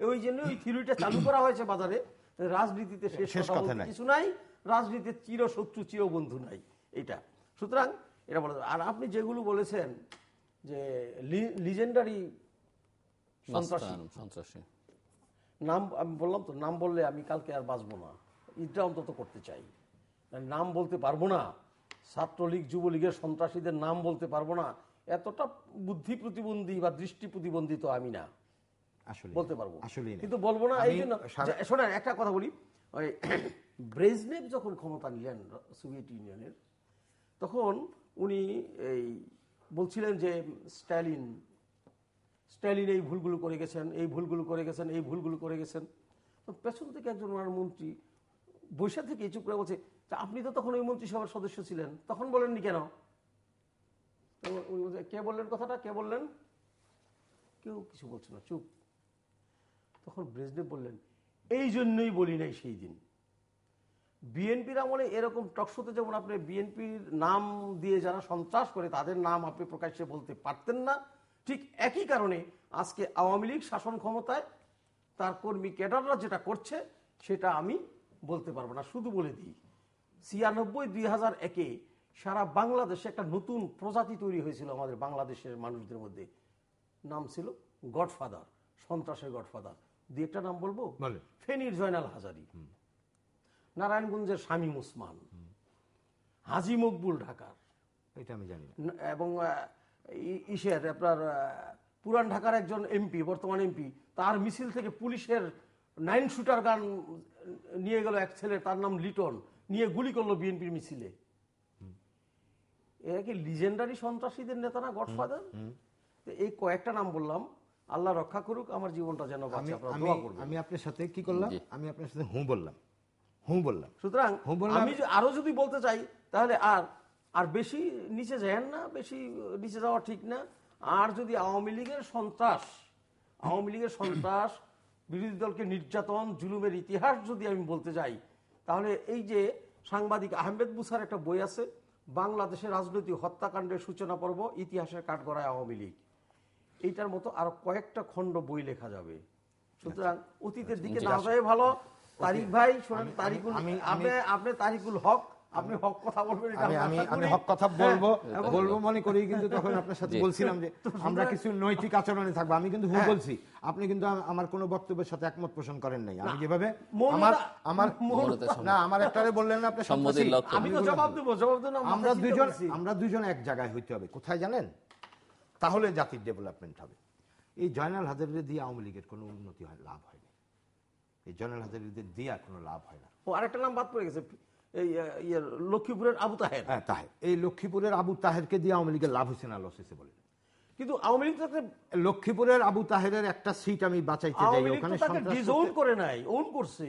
ওই জন্য ওই থিওরিটা চালু করা হয়েছে বাজারে। রাজনীতিতে শেষ কথা কিছু নাই, রাজনীতির চির শত্রু চির বন্ধু নাই, এটা। সুতরাং এটা বলা। আর আপনি যেগুলো বলেছেন যে লিজেন্ডারি সন্ত্রাসী নাম, আমি বললাম তো, নাম বললে আমি কালকে আর বাঁচবো না, এটা অন্তত করতে চাই। নাম বলতে পারবো না, ছাত্রলীগ যুবলীগের সন্ত্রাসীদের নাম বলতে পারবো না, এতটা বুদ্ধি প্রতিবন্ধী বা দৃষ্টি প্রতিবন্ধী তো আমি না, বলতে পারবো কিন্তু বলবো না। এই জন্য শোনেন একটা কথা বলি, ওই ব্রেজনেভ যখন ক্ষমতা নিলেন সোভিয়েত ইউনিয়নের, তখন উনি এই বলছিলেন যে স্ট্যালিন এই ভুলগুলো করে গেছেন, এই ভুলগুলো করে গেছেন, এই ভুলগুলো করে গেছেন। পেছন থেকে একজন ওনার মন্ত্রী বৈশা থেকে চুপ করে বলছে, আপনি তো তখন ওই মন্ত্রিসভার সদস্য ছিলেন, তখন বলেননি কেন? কে বললেন কথাটা, কে বললেন? কেউ কিছু বলছে না, চুপ। তখন ব্রেজনেভ বললেন, এই জন্যই বলি নাই সেই দিন। বিএনপির আমলে এরকম টকশোতে যেমন আপনি বিএনপির নাম দিয়ে যারা সন্ত্রাস করে তাদের নাম আপনি প্রকাশ্যে বলতে পারতেন না, ঠিক একই কারণে আজকে আওয়ামী লীগ শাসন ক্ষমতায় তার কর্মী ক্যাডাররা যেটা করছে সেটা আমি বলতে পারবো না। শুধু বলে দিই, 96-2001-এ সারা বাংলাদেশে একটা নতুন প্রজাতি তৈরি হয়েছিল আমাদের বাংলাদেশের মানুষদের মধ্যে, নাম ছিল গডফাদার, সন্ত্রাসের গডফাদার। দুই একটা নাম বলবো, ফেনীর জয়নাল হাজারী, নারায়ণগঞ্জের শামীম ওসমান, হাজী মকবুল ঢাকার, এটা আমি জানি, এবং ইসের আপনার পুরান ঢাকার একজন এমপি, বর্তমান এমপি, তার মিছিল থেকে পুলিশের 9 শুটার গান নিয়ে গেল এক ছেলে, তার নাম লিটন, নিয়ে গুলি করলো বিএনপির মিছিলে। এরা কি লিজেন্ডারি সন্ত্রাসীদের নেতা না, গডফাদার? এই কয়েকটা নাম বললাম, আল্লাহ রক্ষা করুক আমার জীবনটা যেন বাঁচে, আপনারা দোয়া করবেন। আমি আপনার সাথে কি করলাম, আমি আপনার সাথে বললাম। সুতরাং আমি আরো যদি বলতে চাই তাহলে আর বেশি নিচে যান না, বেশি নিচে যাওয়া ঠিক না। আর যদি আওয়ামী লীগের সন্ত্রাস, বিরোধী দলকে নির্যাতন, জুলুমের ইতিহাস যদি আমি বলতে যাই, তাহলে এই যে সাংবাদিক আহমেদ মুসার একটা বই আছে, বাংলাদেশের রাজনৈতিক হত্যাকাণ্ডের সূচনা পর্ব, ইতিহাসের কাঠগড়ায় আওয়ামী লীগ, এইটার মতো আরো কয়েকটা খণ্ড বই লেখা যাবে। সুতরাং অতীতের দিকে না যায় ভালো। তারিক ভাই শোনেন, আপনি তারিকুল হক, আপনি হক কথা বলবেন, আমি হক কথা বলবো মনে করি, কিন্তু তখন আপনার সাথে বলছিলাম যে আমরা কিছু নৈতিক আচরণে থাকবো। আমি কিন্তু বলছি, আপনি কিন্তু আমার কোনো বক্তব্যের সাথে একমত পোষণ করেন নাই। আমি যেভাবে আমার একটারে বললেন না আপনি, আমি তো জবাব দেবো। আমরা দুজন এক জায়গায় হইতে হবে। কোথায় জানেন? তাহলে জাতির ডেভেলপমেন্ট হবে। এই জয়নাল হাজারীদের দিয়ে আওয়ামী লীগের কোনো উন্নতি লাভ হয়নি। এই জয়নাল হাজারীদের দিয়ে কোনো লাভ হয় না। আরেকটা নাম বাদ পড়ে গেছে, লক্ষ্মীপুরের আবু তাহের। হ্যাঁ, তাহের। এই লক্ষ্মীপুরের আবু তাহেরকে দিয়ে আওয়ামী লীগের লাভ হয়েছে না লস হয়েছে বলে? কিন্তু আওয়ামী লীগ লক্ষ্মীপুরের আবু তাহেরের একটা সিট আমি বাঁচাইতে যাই, ওখানে করে নাই, ওন করছে।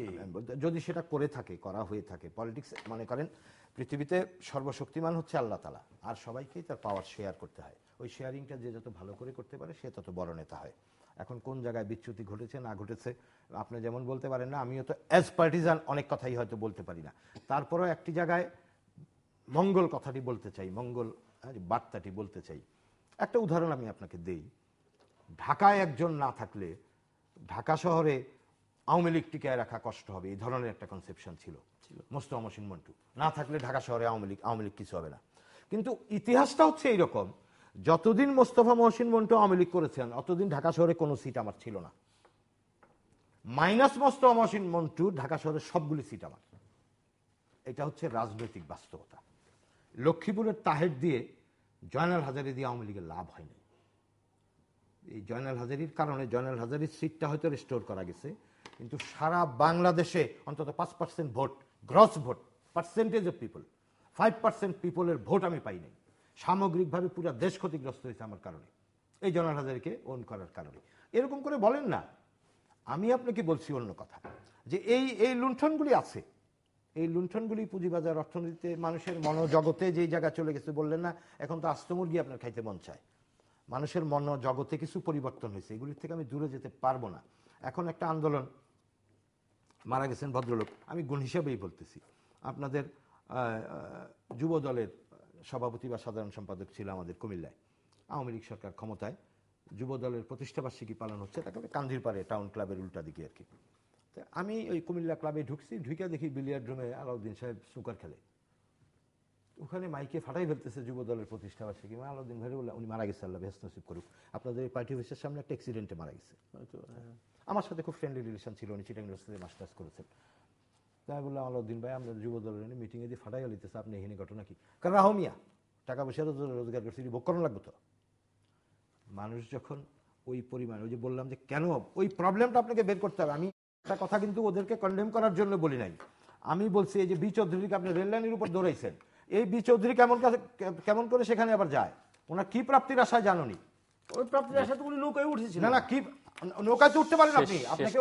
যদি সেটা করে থাকে, করা হয়ে থাকে, পলিটিক্স মনে করেন পৃথিবীতে সর্বশক্তিমান হচ্ছে আল্লাহ তাআলা, আর সবাইকেই তার পাওয়ার শেয়ার করতে হয়। ওই শেয়ারিংটা যে যত ভালো করে করতে পারে সে তত বড় নেতা হয়। এখন কোন জায়গায় বিচ্যুতি ঘটেছে না ঘটেছে আপনি যেমন বলতে পারেন না, আমিও তো অ্যাজ পার্টিজান অনেক কথাই হয়তো বলতে পারি না। তারপরেও একটি জায়গায় মঙ্গল কথাটি বলতে চাই, মঙ্গল বার্তাটি বলতে চাই। একটা উদাহরণ আমি আপনাকে দেই। ঢাকায় একজন না থাকলে ঢাকা শহরে আওয়ামী লীগ টিকায় রাখা কষ্ট হবে, এই ধরনের একটা কনসেপশন ছিল মোস্তফা মহসিন মন্টু। না থাকলে ঢাকা শহরে আওয়ামী লীগ কিছু হবে না। কিন্তু ইতিহাসটা হচ্ছে এইরকম, যতদিন মোস্তফা মহসিন মন্টু আওয়ামী লীগ করেছেন অতদিন ঢাকা শহরে কোনো সিট আমার ছিল না। মাইনাস মোস্তফা মহসিন মন্টু ঢাকা শহরের সবগুলি সিট আমার। এটা হচ্ছে রাজনৈতিক বাস্তবতা। লক্ষ্মীপুরের তাহের দিয়ে জয়নাল হাজারী দিয়ে আওয়ামী লীগের লাভ হয়নি। এই জয়নাল হাজারীর কারণে জয়নাল হাজারীর সিটটা হয়তো রিস্টোর করা গেছে, কিন্তু সারা বাংলাদেশে অন্তত 5% vote, gross vote, percentage of people, 5% পিপলের ভোট আমি পাই নাই। সামগ্রিকভাবে পুরো দেশ ক্ষতিগ্রস্ত হয়েছে আমার কারণে, এই জয়নাল হাজারীকে ওন করার কারণে। এরকম করে বলেন না। আমি আপনাকে বলছি অন্য কথা, যে এই লুণ্ঠনগুলি আছে, এই লুণ্ঠনগুলি পুঁজিবাজার অর্থনীতিতে মানুষের মনোজগতে যেই জায়গা চলে গেছে। বললেন না এখন তো আস্ত মুরগি আপনার খাইতে মন চায়। মানুষের মনোজগতে কিছু পরিবর্তন হয়েছে, এগুলির থেকে আমি দূরে যেতে পারবো না। এখন একটা আন্দোলন, মারা গেছেন ভদ্রলোক, আমি গুণ হিসাবেই বলতেছি, আপনাদের যুব দলের সভাপতি বা সাধারণ সম্পাদক ছিল আমাদের কুমিল্লায়। আওয়ামী লীগ সরকার ক্ষমতায়, যুব দলের প্রতিষ্ঠাবার্ষিকী পালন হচ্ছে, তাকে কান্দির পাড়ে টাউন ক্লাবের উল্টা দিকে আর কি। আমি ওই কুমিল্লা ক্লাবে ঢুকছি, ঢুকে দেখি বিলিয়ার্ড রুমে আলাউদ্দিন সাহেব স্নুকার খেলে। ওখানে মাইকে ফাটাই ফেলতেছে যুব দলের প্রতিষ্ঠাবার্ষিকী। আলাউদ্দিন ভাই উনি মারা গেছে, আল্লাহ বেহেশত নসিব করুক, আপনাদের এই পার্টি অফিসের সামনে একটা অ্যাক্সিডেন্টে মারা গেছে। আমার সাথে খুব ফ্রেন্ডলি রিলেশন ছিল, উনি চিটাং ইউনিভার্সিটিতে মাস্টার্স করেছেন। তাই বললাম আলাউদ্দিন ভাই আমরা যুব দলের মিটিংয়ে দিয়ে ফাটাই লিতেছে, আপনি এখানে ঘটনা কি? কারণ রাহমিয়া টাকা পয়সা রোজগার করছি, ভোগ করানো লাগবে তো। মানুষ যখন ওই পরিমাণ, ওই যে বললাম যে কেন ওই প্রবলেমটা আপনাকে বের করতে হবে। আমি একটা কথা কিন্তু ওদেরকে কন্ডেম করার জন্য বলি নাই, আমি বলছি এই যে বি চৌধুরীকে আপনি রেল লাইনের উপর দৌড়াইছেন, এই বি চৌধুরী কেমন করে সেখানে আবার যায়? ওনার কি প্রাপ্তির আশায় জানুনি? ওই প্রাপ্তির আশায় তো উনি নৌকায় উঠেছিলেন। না কি নৌকায় তো উঠতে পারেন আপনি, আপনাকে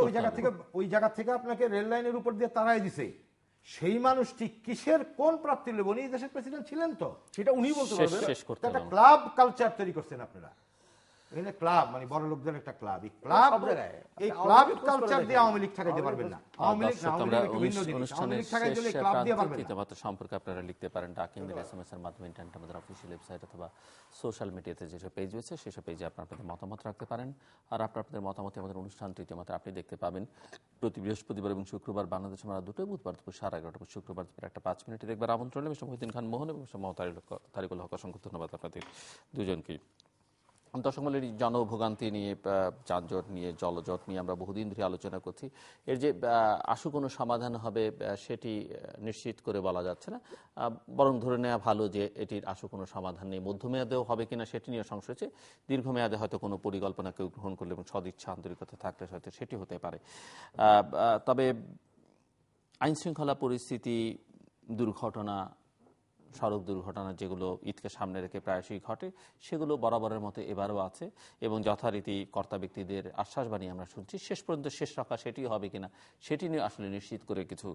ওই জায়গা থেকে আপনাকে রেল লাইনের উপর দিয়ে তাড়াই দিছে। সেই মানুষটি কিসের কোন প্রাপ্তি নেব? উনি দেশের প্রেসিডেন্ট ছিলেন তো, সেটা উনি বলতে পারবেন। একটা ক্লাব কালচার তৈরি করছেন আপনারা, এখানে ক্লাব মানে বড় লোকদের একটা ক্লাব, এই ক্লাব কালচার দিয়ে আওয়ামী লীগ ঠেকাইতে পারবেন না। আওয়ামী লীগ সম্পর্কে আপনারা লিখতে পারেন ডাকিংদের SMS এর মাধ্যমে, ইন্টারনেট আমাদের অফিসিয়াল ওয়েবসাইট অথবা সোশ্যাল মিডিয়াতে যেসব পেজ রয়েছে সেসব পেজে আপনাদের মতামত রাখতে পারেন। আর আপনাদের মতামতে আমাদের অনুষ্ঠান তৃতীয় মাত্রা আপনি দেখতে পাবেন প্রতি বৃহস্পতিবার এবং শুক্রবার বাংলাদেশ আমরা দুটোই, বুধবার দুপুর 11:30, শুক্রবার দুপুর 1:05 দেখবার আমন্ত্রণ। মিস্টার মহিউদ্দিন খান মোহন এবং তারিকুল হক, অসংখ্য ধন্যবাদ আপনাদের দুজনকেই। দর্শক মণ্ডলী, জনভোগান্তি নিয়ে, যানজট নিয়ে, জলজট নিয়ে আমরা বহুদিন ধরে আলোচনা করছি। এর যে আশু কোনো সমাধান হবে সেটি নিশ্চিত করে বলা যাচ্ছে না, বরং ধরে নেওয়া ভালো যে এটির আশু কোনো সমাধান নেই। মধ্যমেয়াদেও হবে কিনা সেটি নিয়ে সংশয় আছে, দীর্ঘমেয়াদে হয়তো কোনো পরিকল্পনা কেউ গ্রহণ করলে এবং সদিচ্ছা আন্তরিকতা থাকলে হয়তো সেটি হতে পারে। তবে আইনশৃঙ্খলা পরিস্থিতি, দুর্ঘটনা, সড়ক দুর্ঘটনা যেগুলো ঈদকে সামনে রেখে প্রায়শই ঘটে সেগুলো বরাবরের মতো এবারও আছে এবং যথারীতি কর্তা ব্যক্তিদের আশ্বাসবাণী আমরা শুনছি। শেষ পর্যন্ত শেষ রক্ষা সেটি হবে কিনা সেটি নিয়ে আসলে নিশ্চিত করে কিছু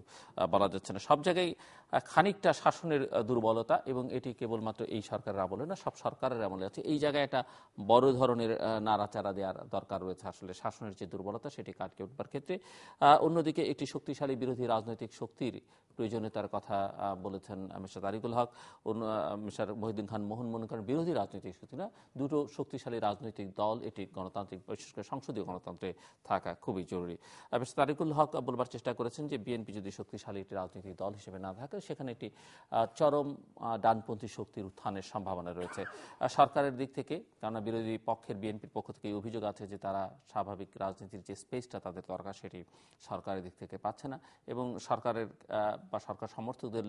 বলা যাচ্ছে না। সব জায়গায় খানিকটা শাসনের দুর্বলতা, এবং এটি কেবলমাত্র এই সরকারের আমলে না, সব সরকারের আমলে আছে। এই জায়গায় একটা বড় ধরনের নাড়াচাড়া দেওয়ার দরকার রয়েছে আসলে শাসনের যে দুর্বলতা সেটি কাটিয়ে উঠবার ক্ষেত্রে। অন্যদিকে একটি শক্তিশালী বিরোধী রাজনৈতিক শক্তির প্রয়োজনীয়তার কথা বলেছেন মিস্টার তারিকুল হক। মিস্টার মহিউদ্দিন খান মোহন মনে করেন বিরোধী রাজনৈতিক শক্তি না, দুটো শক্তিশালী রাজনৈতিক দল এটি গণতান্ত্রিক, বিশেষ করে সংসদীয় গণতন্ত্রে থাকা খুবই জরুরি। মিস্টার তারিকুল হক বলবার চেষ্টা করেছেন যে বিএনপি যদি শক্তিশালী একটি রাজনৈতিক দল হিসেবে না থাকে সেখানে একটি চরম ডানপন্থী শক্তির উত্থানের সম্ভাবনা রয়েছে সরকারের দিক থেকে, কেননা বিরোধী পক্ষের বিএনপির পক্ষ থেকে এই অভিযোগ আছে যে তারা স্বাভাবিক রাজনীতির যে স্পেসটা তাদের দরকার সেটি সরকারের দিক থেকে পাচ্ছে না, এবং সরকারের বা সরকার সমর্থকদের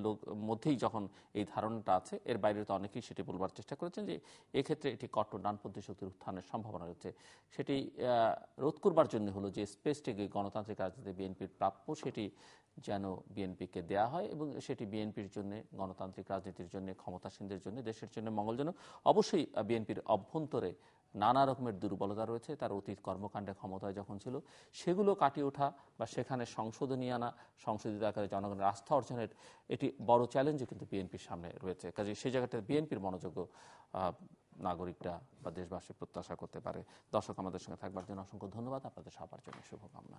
মধ্যেই যখন এই ধারণাটা আছে, এর বাইরে তো অনেকেই সেটি বলবার চেষ্টা করেছেন যে এক্ষেত্রে এটি কট্টর ডানপন্থী শক্তির উত্থানের সম্ভাবনা রয়েছে। সেটি রোধ করবার জন্য হলো যে স্পেসটিকে গণতান্ত্রিক রাজনীতি বিএনপির প্রাপ্য সেটি যেন বিএনপিকে দেয়া হয়, এবং সেটি বিএনপির জন্য, গণতান্ত্রিক রাজনীতির জন্য, ক্ষমতাসীনদের জন্য, দেশের জন্য মঙ্গলজনক। অবশ্যই বিএনপির অভ্যন্তরে নানা রকমের দুর্বলতা রয়েছে, তার অতীত কর্মকাণ্ডে ক্ষমতায় যখন ছিল সেগুলো কাটিয়ে ওঠা বা সেখানে সংশোধনী আনা, সংশোধিত আকারে জনগণের আস্থা অর্জনের এটি বড় চ্যালেঞ্জও কিন্তু বিএনপির সামনে রয়েছে। কাজে সেই জায়গাটা বিএনপির মনোযোগ্য নাগরিকরা বা দেশবাসী প্রত্যাশা করতে পারে। দর্শক, আমাদের সঙ্গে থাকবার জন্য অসংখ্য ধন্যবাদ, আপনাদের সবার জন্য শুভকামনা।